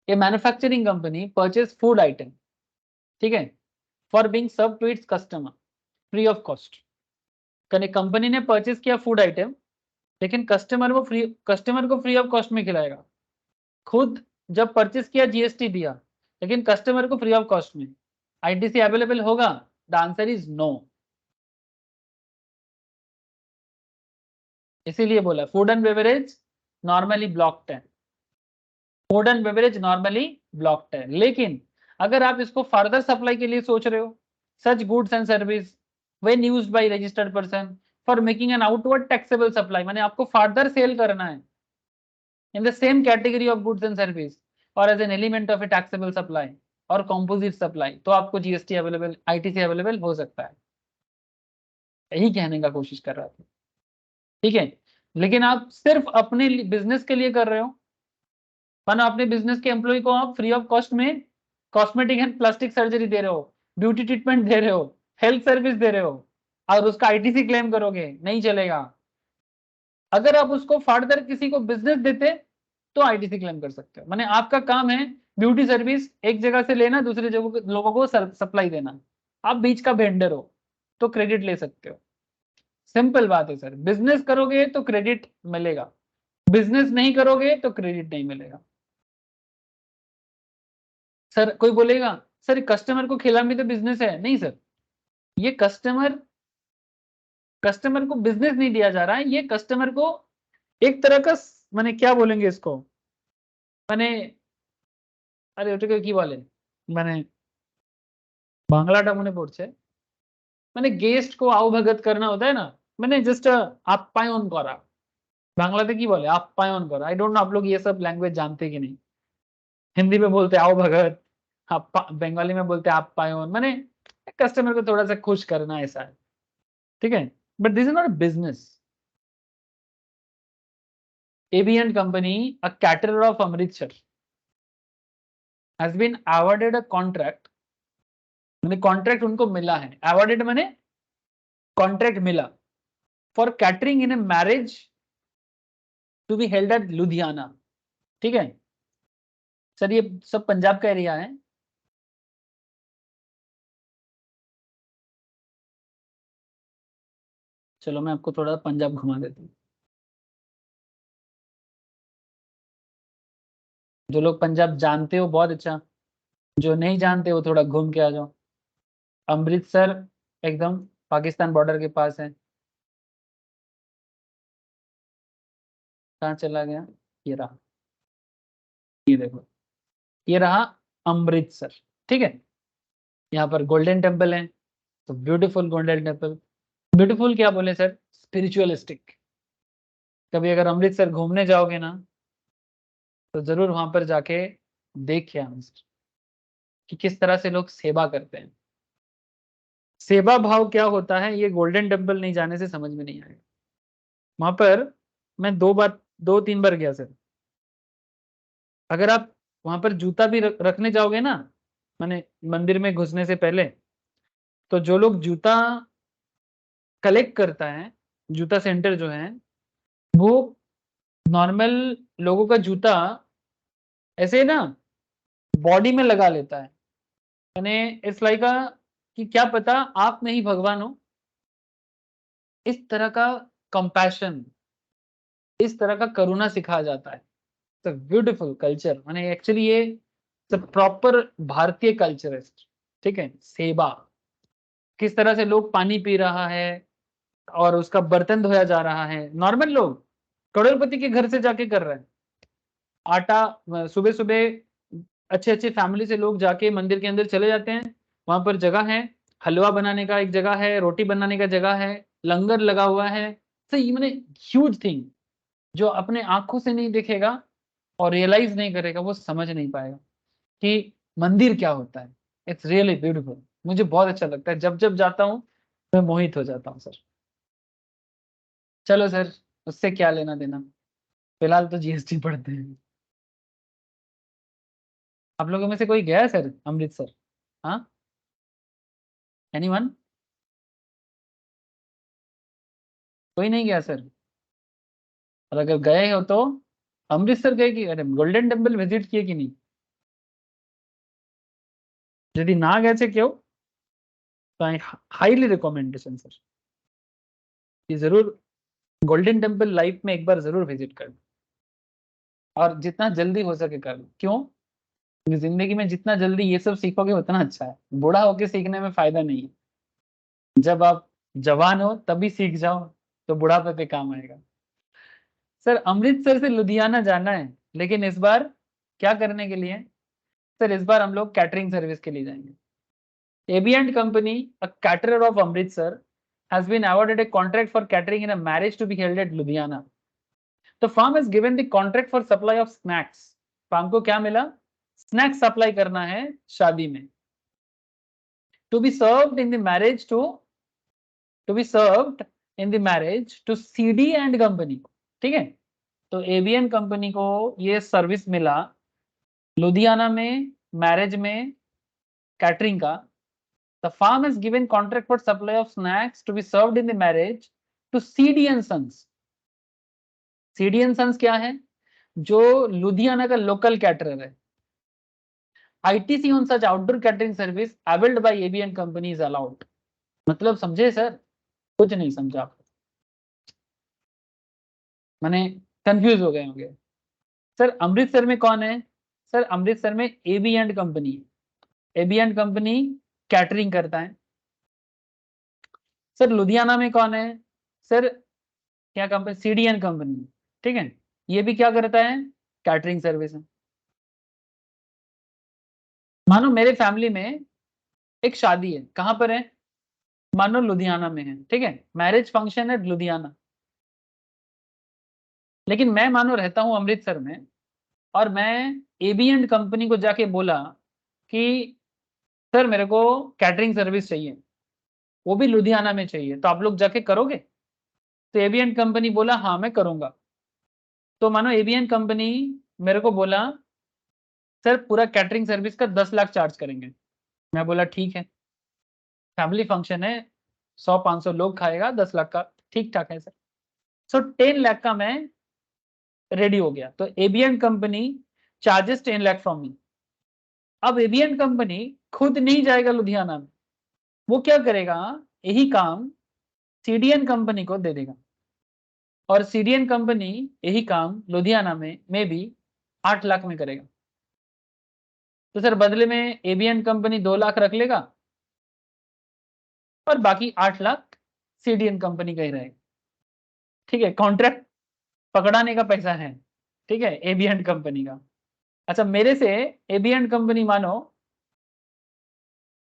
A manufacturing company purchase food item, ठीक है, for being serve to its customer free of cost. कने कंपनी ने परचेज किया फूड आइटम, लेकिन कस्टमर को फ्री ऑफ कॉस्ट में खिलाएगा। खुद जब परचेस किया जीएसटी दिया, लेकिन कस्टमर को फ्री ऑफ कॉस्ट में, आईटीसी अवेलेबल होगा? The answer is no. इसीलिए बोला food and beverage normally blocked है, food and beverage normally blocked है। लेकिन अगर आप इसको फर्दर सप्लाई के लिए सोच रहे हो, such goods and service when used by registered person for making an outward taxable supply, माने आपको फर्दर सेल करना है in the same category of goods and service or as an element of a taxable supply और composite supply, तो आपको GST available, ITC available हो सकता है। यही कहने का कोशिश कर रहा था, ठीक है। लेकिन आप सिर्फ अपने बिजनेस के लिए कर रहे हो, माना अपने बिजनेस के एम्प्लॉय को आप फ्री ऑफ कॉस्ट में कॉस्मेटिक एंड प्लास्टिक सर्जरी दे रहे हो, ब्यूटी ट्रीटमेंट दे रहे हो, हेल्थ सर्विस दे रहे हो, और उसका आईटीसी क्लेम करोगे, नहीं चलेगा। अगर आप उसको फर्दर किसी को बिजनेस देते तो आईटीसी क्लेम कर सकते हो। माने आपका काम है ब्यूटी सर्विस एक जगह से लेना, दूसरे जगह लोगों को सप्लाई देना, आप बीच का वेंडर हो, तो क्रेडिट ले सकते हो। सिंपल बात है सर, बिजनेस करोगे तो क्रेडिट मिलेगा, बिजनेस नहीं करोगे तो क्रेडिट नहीं मिलेगा। सर कोई बोलेगा सर कस्टमर को खिलाना भी तो बिजनेस है, नहीं सर, ये कस्टमर को बिजनेस नहीं दिया जा रहा है, ये कस्टमर को एक तरह का, माने क्या बोलेंगे इसको, माने আরে ওটাকে কি বলে, মানে বাংলাটা মনে পড়ছে, মানে গেস্ট को আহ্বাগত करना होता है ना, মানে জাস্ট আপ্যায়ন করা। বাংলাতে কি বলে? আপ্যায়ন করা। आई डोंट नो आप लोग ये सब लैंग्वेज जानते कि नहीं। हिंदी में बोलते आवभगत, बंगाली में बोलते आप्यायन, माने कस्टमर को थोड़ा सा खुश करना, ऐसा है, ठीक है। But this is not business. ABN company, a caterer of Amritsar, has been awarded a contract, मैंने कॉन्ट्रैक्ट उनको मिला है, अवॉर्डेड माने कॉन्ट्रैक्ट मिला, for catering in a marriage to be held at Ludhiana, ठीक है। सर ये सब पंजाब का एरिया है। चलो मैं आपको थोड़ा पंजाब घुमा देता हूँ। जो लोग पंजाब जानते हो बहुत अच्छा, जो नहीं जानते वो थोड़ा घूम के आ जाओ। अमृतसर एकदम पाकिस्तान बॉर्डर के पास है। कहाँ चला गया? ये रहा, ये देखो, ये रहा अमृतसर, ठीक है। यहाँ पर गोल्डन टेम्पल है, तो ब्यूटीफुल गोल्डन टेम्पल। ब्यूटीफुल क्या बोले सर? स्पिरिचुअलिस्टिक। कभी अगर अमृतसर घूमने जाओगे ना तो जरूर वहां पर जाके देखिए आना सर कि किस तरह से लोग सेवा करते हैं। सेवा भाव क्या होता है ये गोल्डन टेम्पल नहीं जाने से समझ में नहीं आएगा। वहां पर मैं 2-3 बार गया सर। अगर आप वहां पर जूता भी रखने जाओगे ना, माने मंदिर में घुसने से पहले, तो जो लोग जूता कलेक्ट करता है, जूता सेंटर जो है, वो नॉर्मल लोगों का जूता ऐसे ना बॉडी में लगा लेता है। यानी इट्स लाइक कि क्या पता आप नहीं भगवान हो। इस तरह का कंपैशन, इस तरह का करुणा सिखाया जाता है। तो ब्यूटीफुल कल्चर, माने एक्चुअली ये प्रॉपर भारतीय कल्चर है। ठीक है, सेवा किस तरह से लोग पानी पी रहा है और उसका बर्तन धोया जा रहा है, नॉर्मल लोग करोड़पति के घर से जाके कर रहे हैं। आटा सुबह सुबह अच्छे अच्छे फैमिली से लोग जाके मंदिर के अंदर चले जाते हैं। वहां पर जगह है, हलवा बनाने का एक जगह है, रोटी बनाने का जगह है, लंगर लगा हुआ है। तो ये मैंने ह्यूज थिंग जो अपने आंखों से नहीं देखेगा और रियलाइज नहीं करेगा वो समझ नहीं पाएगा कि मंदिर क्या होता है। It's really beautiful. मुझे बहुत अच्छा लगता है, जब जब जाता हूँ मैं मोहित हो जाता हूँ सर। चलो सर, उससे क्या लेना देना, फिलहाल तो जीएसटी पढ़ते हैं। आप लोगों में से कोई गया है सर अमृतसर? हाँ, एनीवन? कोई नहीं गया सर? और अगर गए हो तो अमृतसर गए कि अरे गोल्डन टेम्पल विजिट किए कि नहीं? यदि ना गए थे क्यों, तो आई हाईली रिकमेंडेशन सर कि जरूर गोल्डन टेम्पल लाइफ में एक बार जरूर विजिट कर, और जितना जल्दी हो सके कर। क्यों? क्योंकि जिंदगी में जितना जल्दी ये सब सीखोगे उतना अच्छा है। बूढ़ा होके सीखने में फायदा नहीं है। जब आप जवान हो तभी सीख जाओ तो बुढ़ापे पे काम आएगा। सर अमृतसर से लुधियाना जाना है, लेकिन इस बार क्या करने के लिए? सर इस बार हम लोग कैटरिंग सर्विस के लिए जाएंगे। Ambient company, a caterer of Amritsar, has been awarded a contract for catering in a marriage to be held at Ludhiana. The firm has given the contract for supply of snacks. Firm को क्या मिला? Snacks supply करना है शादी में, to be served in the marriage to be served in the marriage to CD and company. ठीक है, तो एवियन कंपनी को ये सर्विस मिला लुधियाना में मैरिज में कैटरिंग का। The firm has given contract for supply of snacks to be served in the marriage to CD and sons. CD and sons क्या है? जो लुधियाना का लोकल कैटरर है। ITC on such outdoor catering service availed by any company is allowed. मतलब समझे sir? कुछ नहीं समझा आप, मैंने कंफ्यूज हो गए होंगे। सर अमृतसर में कौन है? सर अमृतसर में एबी एंड कंपनी है। एबी एंड कंपनी कैटरिंग करता है। सर लुधियाना में कौन है? सर क्या कंपनी? CDN company. ठीक है, ये भी क्या करता है? कैटरिंग सर्विस है। मानो मेरे फैमिली में एक शादी है, कहां पर है? मानो लुधियाना में है। ठीक है, मैरिज फंक्शन है लुधियाना, लेकिन मैं मानो रहता हूं अमृतसर में, और मैं एबी एंड कंपनी को जाके बोला कि सर मेरे को कैटरिंग सर्विस चाहिए, वो भी लुधियाना में चाहिए, तो आप लोग जाके करोगे? तो एबी एंड कंपनी बोला हाँ मैं करूंगा। तो मानो एबी एंड कंपनी मेरे को बोला सर पूरा कैटरिंग सर्विस का 10 लाख चार्ज करेंगे। मैं बोला ठीक है, फैमिली फंक्शन है, 100-500 लोग खाएगा, 10 लाख का ठीक ठाक है सर। सो 10 लाख का मैं रेडी हो गया। तो ABN company charges 10 lakh from me. अब एबीएन कंपनी खुद नहीं जाएगा लुधियाना में, वो क्या करेगा? यही काम सीडीएन कंपनी को दे देगा, और सीडीएन कंपनी यही काम लुधियाना में मे भी 8 लाख में करेगा। तो सर बदले में एबीएन कंपनी 2 लाख रख लेगा और बाकी 8 लाख सीडीएन कंपनी का ही रहेगा। ठीक है, कॉन्ट्रैक्ट पकड़ाने का पैसा है। ठीक है, एबीएन कंपनी का। अच्छा, मेरे से एबीएन कंपनी मानो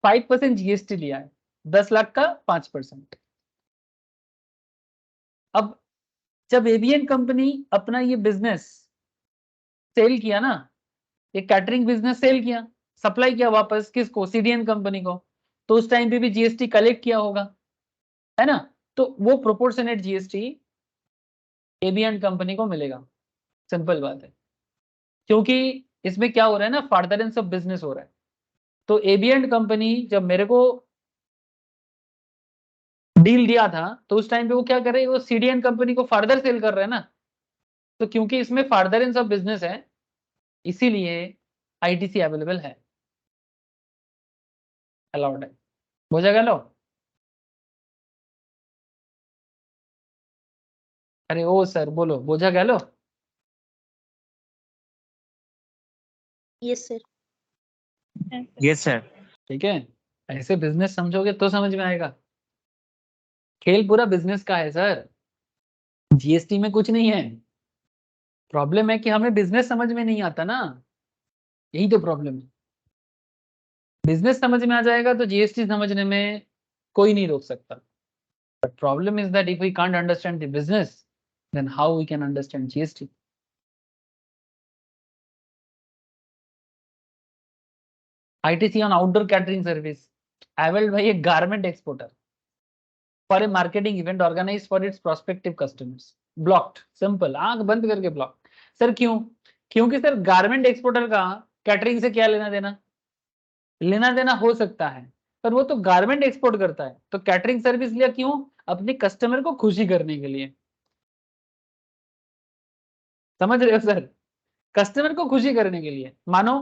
5% जीएसटी लिया है। 10 लाख का 5%। अब जब एबीएन कंपनी अपना ये बिजनेस सेल किया ना, ये कैटरिंग बिजनेस सेल किया, सप्लाई किया वापस किसको, सीडीएन कंपनी को, तो उस टाइम पे भी जीएसटी कलेक्ट किया होगा, है ना, तो वो प्रोपोर्शनेट जीएसटी एबीएन कंपनी को मिलेगा। सिंपल बात है, क्योंकि इसमें क्या हो रहा है ना, फर्दरेंस ऑफ बिजनेस हो रहा है। तो एबीएन कंपनी जब मेरे को डील दिया था, तो उस टाइम पे वो क्या कर रहे हैं, वो सीडीएन कंपनी को फर्दर सेल कर रहे हैं ना, तो क्योंकि इसमें फर्दरेंस ऑफ बिजनेस है, इसीलिए आईटीसी अवेलेबल है, अलाउड है। हो जाएगा लो। अरे ओ सर बोलो, बोझा गया लो। Yes sir. Yes sir. ठीक है, ऐसे बिजनेस समझोगे तो समझ में आएगा। खेल पूरा बिजनेस का है सर, जीएसटी में कुछ नहीं है। प्रॉब्लम है कि हमें बिजनेस समझ में नहीं आता ना, यही तो प्रॉब्लम है। बिजनेस समझ में आ जाएगा तो जीएसटी समझने में कोई नहीं रोक सकता। But problem is that if we can't understand the business, then how we can understand GST. ITC on outdoor catering service, availed भाई एक garment exporter for a marketing event organise for its prospective customers, blocked, simple, आंख बंद करके block. Sir क्यों? क्योंकि sir garment exporter का catering से क्या लेना देना, लेना देना हो सकता है, पर वो तो गारमेंट एक्सपोर्ट करता है, तो कैटरिंग सर्विस लिया क्यों? अपने कस्टमर को खुशी करने के लिए। समझ रहे हो सर? कस्टमर को खुशी करने के लिए। मानो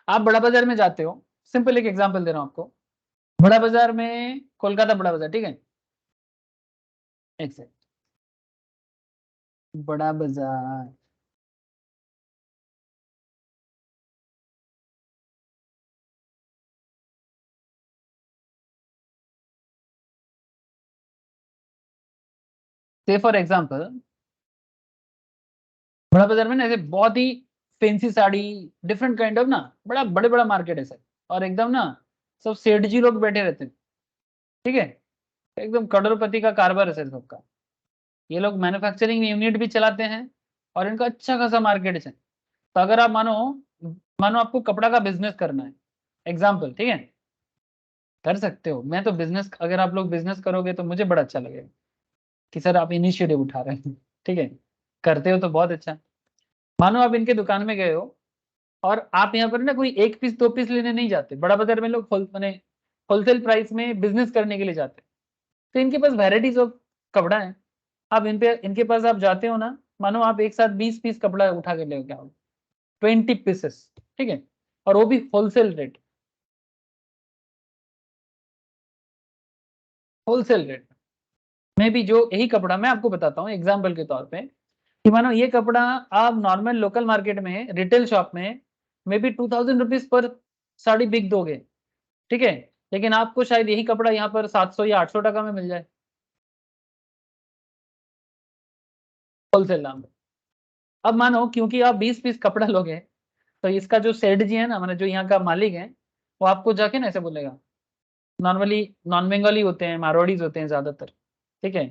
आप बड़ा बाजार में जाते हो, सिंपल एक एग्जांपल दे रहा हूं आपको, बड़ा बाजार में, कोलकाता बड़ा बाजार, ठीक है, एक सेकंड, बड़ा बाजार, से फॉर एग्जांपल बड़ा बाजार में ना ऐसे बहुत ही fancy sari, different kind of ना, बड़ा बड़े बड़ा मार्केट है सर, और एकदम ना सब सेठ जी लोग बैठे रहते हैं, ठीक है, एकदम करोड़पति का कारोबार है सर सबका। ये लोग मैन्युफैक्चरिंग यूनिट भी चलाते हैं और इनका अच्छा खासा मार्केट है। तो अगर आप मानो, मानो आपको कपड़ा का बिजनेस करना है, एग्जाम्पल, ठीक है, कर सकते हो, मैं तो बिजनेस, अगर आप लोग बिजनेस करोगे तो मुझे बड़ा अच्छा लगेगा कि सर आप इनिशिएटिव उठा रहे हैं, ठीक है, करते हो तो बहुत अच्छा। मानो आप इनके दुकान में गए हो और आप यहाँ पर ना कोई एक पीस दो पीस लेने नहीं जाते, बड़ा बाजार में लोग होलसेल प्राइस में बिजनेस करने के लिए जाते हैं, तो इनके पास वेराइटीज ऑफ कपड़ा है। आप इनके पास आप जाते हो ना, मानो आप एक साथ 20 पीस कपड़ा उठा के ले आओ, 20 पीसेस, ठीक है, और वो भी होलसेल रेट, होलसेल रेट में भी, जो यही कपड़ा मैं आपको बताता हूँ एग्जाम्पल के तौर पे, कि मानो ये कपड़ा आप नॉर्मल लोकल मार्केट में, रिटेल शॉप में may be 2000 rupees per sari बिक दोगे, ठीक है, लेकिन आपको शायद यही कपड़ा यहाँ पर 700 या 800 टका में मिल जाए, होलसेल दाम पे। अब मानो क्योंकि आप 20 पीस कपड़ा लोगे, तो इसका जो सेठ जी है ना, मतलब जो यहाँ का मालिक है, वो आपको जाके ना ऐसे बोलेगा, नॉर्मली नॉन बंगाली होते हैं, मारवाड़ीज होते हैं ज्यादातर, ठीक है,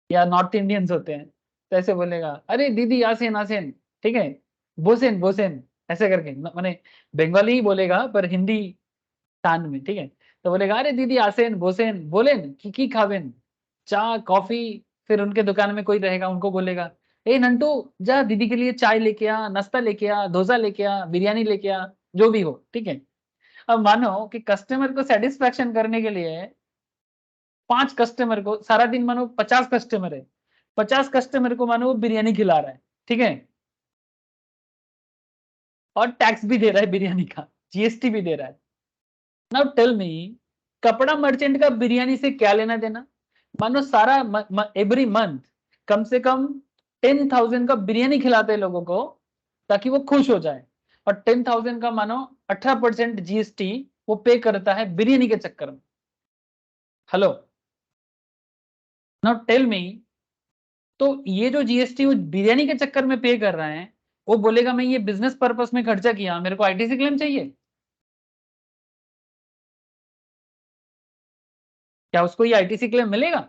या नॉर्थ इंडियंस होते हैं, तो ऐसे बोलेगा, अरे दीदी आसेन आसेन, ठीक है, बोसेन बोसेन, ऐसे करके, माने बंगाली ही बोलेगा पर हिंदी तान में, ठीक है, तो बोलेगा, अरे दीदी आसेन बोसेन बोलेन की खावेन, चाय कॉफी, फिर उनके दुकान में कोई रहेगा, उनको बोलेगा, ए नंटू, जा दीदी के लिए चाय लेके आ, नाश्ता लेके आ, डोसा लेके आ, बिरयानी लेके आ, जो भी हो, ठीक है। अब मानो कि कस्टमर को सेटिस्फेक्शन करने के लिए 5 कस्टमर को सारा दिन, मानो 50 कस्टमर है, 50 कस्टमर को मानो वो बिरयानी खिला रहा है, ठीक है, और टैक्स भी दे रहा है बिरयानी का, जीएसटी भी दे रहा है। नाउ टेल मी, कपड़ा मर्चेंट का बिरयानी से क्या लेना देना? मानो सारा एवरी मंथ कम से कम 10,000 का बिरयानी खिलाते हैं लोगों को, ताकि वो खुश हो जाए, और 10,000 का मानो 18% जीएसटी वो पे करता है बिरयानी के चक्कर में। हेलो, नाउ टेल मी, तो ये जो जीएसटी वो बिरयानी के चक्कर में पे कर रहा है, वो बोलेगा मैं ये बिजनेस पर्पस में खर्चा किया, मेरे को आईटीसी क्लेम चाहिए? क्या उसको ये आईटीसी क्लेम मिलेगा?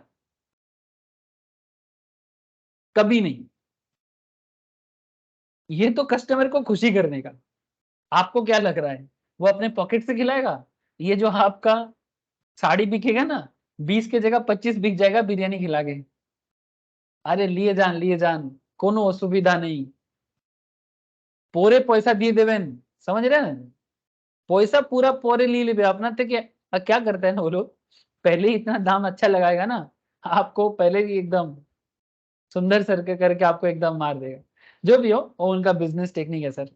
कभी नहीं। ये तो कस्टमर को खुशी करने का। आपको क्या लग रहा है वो अपने पॉकेट से खिलाएगा? ये जो आपका साड़ी बिकेगा ना, 20 के जगह 25 बिक जाएगा बिरयानी खिला के। अरे लिए जान, कोनो असुविधा नहीं, पोरे पैसा दिए देवेन। समझ रहे हैं? पैसा पूरा पोरे लिए लेबे अपना थे कि क्या करते हैं ना वो लोग, पहले ही इतना दाम अच्छा लगाएगा ना, आपको पहले ही एकदम सुंदर सर के करके आपको एकदम मार देगा। जो भी हो, वो उनका बिजनेस टेक्निक है सर।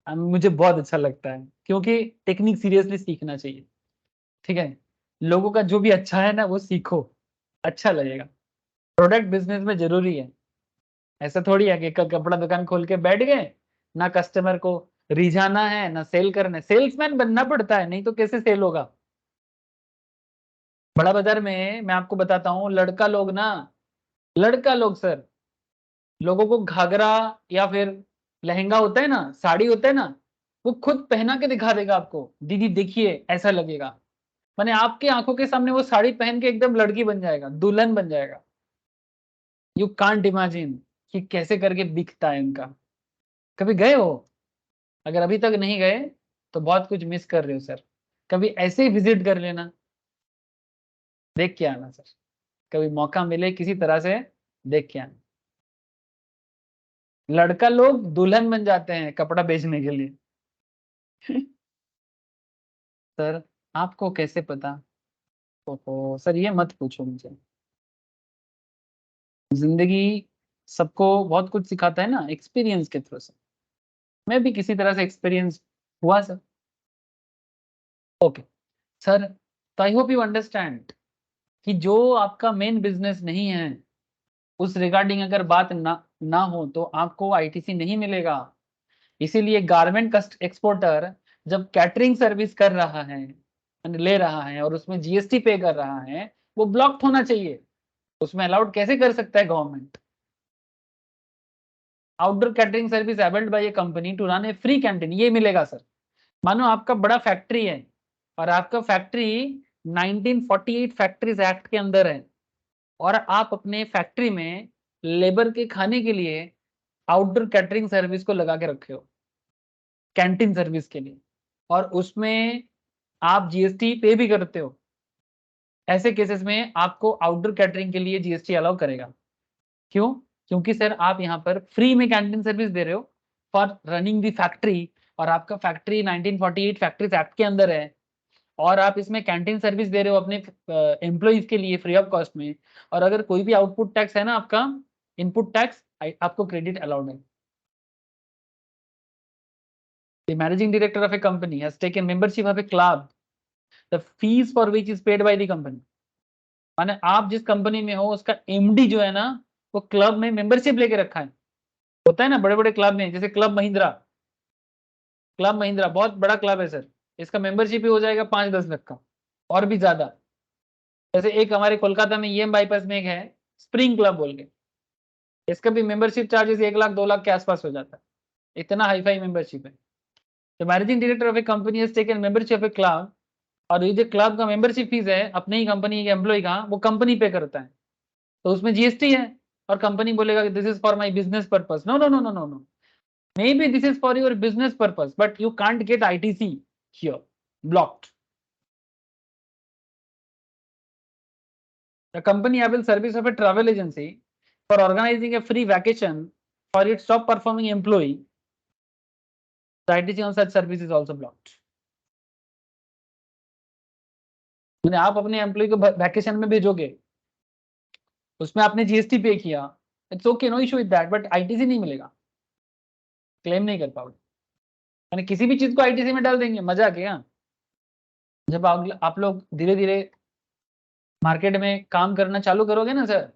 मुझे बहुत अच्छा लगता है, क्योंकि टेक्निक सीरियसली सीखना चाहिए। ठीक है, लोगों का जो भी अच्छा है ना वो सीखो, अच्छा लगेगा। प्रोडक्ट बिजनेस में जरूरी है। ऐसा थोड़ी है कि कपड़ा दुकान खोल के बैठ गए, ना कस्टमर को रिझाना है ना सेल करना है। सेल्समैन बनना पड़ता है, नहीं तो कैसे सेल होगा? बड़ा बाजार में मैं आपको बताता हूँ, लड़का लोग सर, लोगों को घाघरा या फिर लहंगा होता है ना, साड़ी होता है ना, वो खुद पहना के दिखा देगा आपको, दीदी देखिए ऐसा लगेगा। माने आपके आंखों के सामने वो साड़ी पहन के एकदम लड़की बन जाएगा, दुल्हन बन जाएगा। यू कांट इमेजिन कि कैसे करके दिखता है इनका। कभी गए हो? अगर अभी तक नहीं गए तो बहुत कुछ मिस कर रहे हो सर। कभी ऐसे ही विजिट कर लेना, देख के आना सर। कभी मौका मिले किसी तरह से देख के आना। लड़का लोग दुल्हन बन जाते हैं कपड़ा बेचने के लिए। सर आपको कैसे पता? ओहो सर, ये मत पूछो मुझे। जिंदगी सबको बहुत कुछ सिखाता है ना, एक्सपीरियंस के थ्रू से। मैं भी किसी तरह से एक्सपीरियंस हुआ सर। ओके सर, तो आई होप यू अंडरस्टैंड कि जो आपका मेन बिजनेस नहीं है, उस रिगार्डिंग अगर बात ना हो तो आपको आईटीसी नहीं मिलेगा। इसीलिए गारमेंट कस्ट एक्सपोर्टर जब कैटरिंग सर्विस कर रहा है, ले रहा है और उसमें जीएसटी पे कर रहा है, वो ब्लॉक्ड होना चाहिए। उसमें अलाउड कैसे कर सकता है government? Outdoor catering service availed by a company to run a free canteen, ये मिलेगा सर। मानो आपका बड़ा फैक्ट्री है और आपका फैक्ट्री 1948 फैक्ट्रीज एक्ट के अंदर है, और आप अपने फैक्ट्री में लेबर के खाने के लिए आउटडोर कैटरिंग सर्विस को लगा के रखे हो, कैंटीन सर्विस के लिए, और उसमें आप जीएसटी पे भी करते हो। ऐसे केसेस में आपको आउटडोर कैटरिंग के लिए जीएसटी अलाउ करेगा। क्यों? क्योंकि सर आप यहाँ पर फ्री में कैंटीन सर्विस दे रहे हो फॉर रनिंग दी फैक्ट्री, और आपका फैक्ट्री 1948 फैक्ट्रीज एक्ट के अंदर है, और आप इसमें कैंटीन सर्विस दे रहे हो अपने एम्प्लॉइज के लिए फ्री ऑफ कॉस्ट में। और अगर कोई भी आउटपुट टैक्स है ना आपका, इनपुट टैक्स, आपको क्रेडिट अलाउड है। The managing director of a company has taken membership of a club, the fees for which is paid by the company। माने आप जिस कंपनी में हो उसका एमडी जो है ना, वो क्लब में मेंबरशिप लेके रखा है। होता है ना बड़े बड़े क्लब में, जैसे क्लब महिंद्रा बहुत बड़ा क्लब है सर, इसका मेंबरशिप ही हो जाएगा 5-10 लाख का, और भी ज्यादा। जैसे एक हमारे कोलकाता में ईएम बाईपास में एक है, स्प्रिंग क्लब बोल के, इसका भी मेंबरशिप चार्जेस 1 लाख 2 लाख के आसपास हो जाता है, इतना हाई फाई मेंबरशिप है। तो managing director of A company has taken membership of A club, और ये जो क्लब का मेंबरशिप फीस है अपनी ही कंपनी के एम्प्लॉय का, वो कंपनी पे करता है। तो उसमें जीएसटी है, और कंपनी बोलेगा कि this is for my business purpose. No no no no no no, may be this is for your business purpose but you can't get ITC here, blocked. The company avails service of a travel agency for organizing a free vacation for its top performing employee. The ITC on such service is also blocked. मैंने आप अपने employ को vacation में भेजोगे, उसमें आपने GST pay किया, it's okay, no issue with that, but ITC नहीं मिलेगा, क्लेम नहीं कर पाओगे। मैंने किसी भी चीज को आईटीसी में डाल देंगे, मजा आ गया। जब आप लोग धीरे धीरे मार्केट में काम करना चालू करोगे ना सर,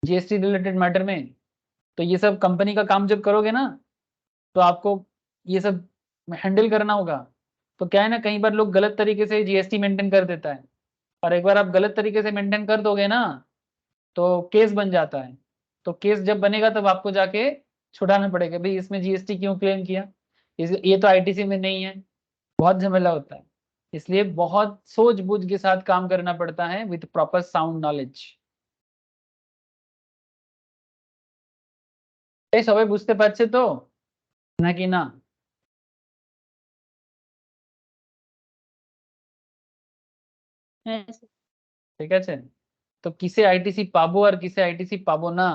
जीएसटी रिलेटेड मैटर में, तो ये सब कंपनी का काम जब करोगे ना, तो आपको ये सब हैंडल करना होगा। तो क्या है ना, कई बार लोग गलत तरीके से जीएसटी मेंटेन कर देता है, और एक बार आप गलत तरीके से मेंटेन कर दोगे ना, तो केस बन जाता है। तो केस जब बनेगा तब आपको जाके छुड़ाना पड़ेगा, भाई इसमें जीएसटी क्यों क्लेम किया, ये तो आईटीसी में नहीं है, बहुत झमेला होता है। इसलिए बहुत सोच बूझ के साथ काम करना पड़ता है विथ प्रॉपर साउंड नॉलेज। এই সবাই বুঝতে পারছে তো নাকি না? হ্যাঁ স্যার। ঠিক আছে, তো কিসে আইটিসি পাবো আর কিসে আইটিসি পাবো না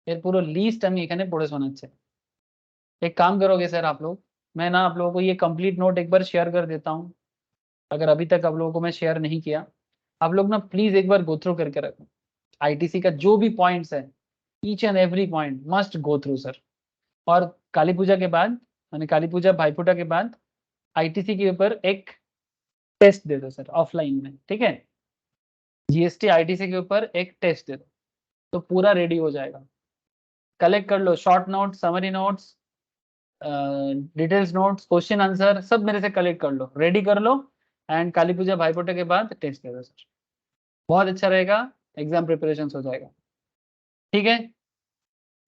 এর পুরো লিস্ট আমি এখানে পড়ে শোনাচ্ছি। एक काम करोगे सर आप लोग, मैं ना आप लोगों को ये कंप्लीट नोट एक बार शेयर कर देता हूँ, अगर अभी तक आप लोगों को मैं शेयर नहीं किया, आप लोग ना प्लीज एक बार गो थ्रू करके रखो। आईटीसी का जो भी पॉइंट्स है, each and every point must go through sir. और काली पूजा के बाद, यानी काली पूजा भाईफोटा के बाद आईटीसी के ऊपर एक टेस्ट दे दो सर ऑफलाइन में, ठीक है? जीएसटी आईटीसी के ऊपर एक टेस्ट दे दो तो पूरा रेडी हो जाएगा। कलेक्ट कर लो short notes, summary notes, details notes, question answer सब मेरे से कलेक्ट कर लो, रेडी कर लो, एंड काली पूजा भाईफोटा के बाद टेस्ट दे दो सर। बहुत अच्छा रहेगा, एग्जाम प्रिपरेशन हो जाएगा। ठीक है,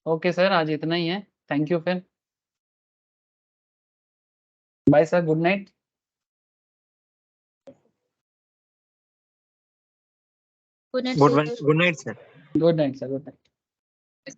ओके सर, आज इतना ही है, थैंक यू फिर, bye sir, good night. Good night Good sir. one. Good night, sir. Good night sir, good night.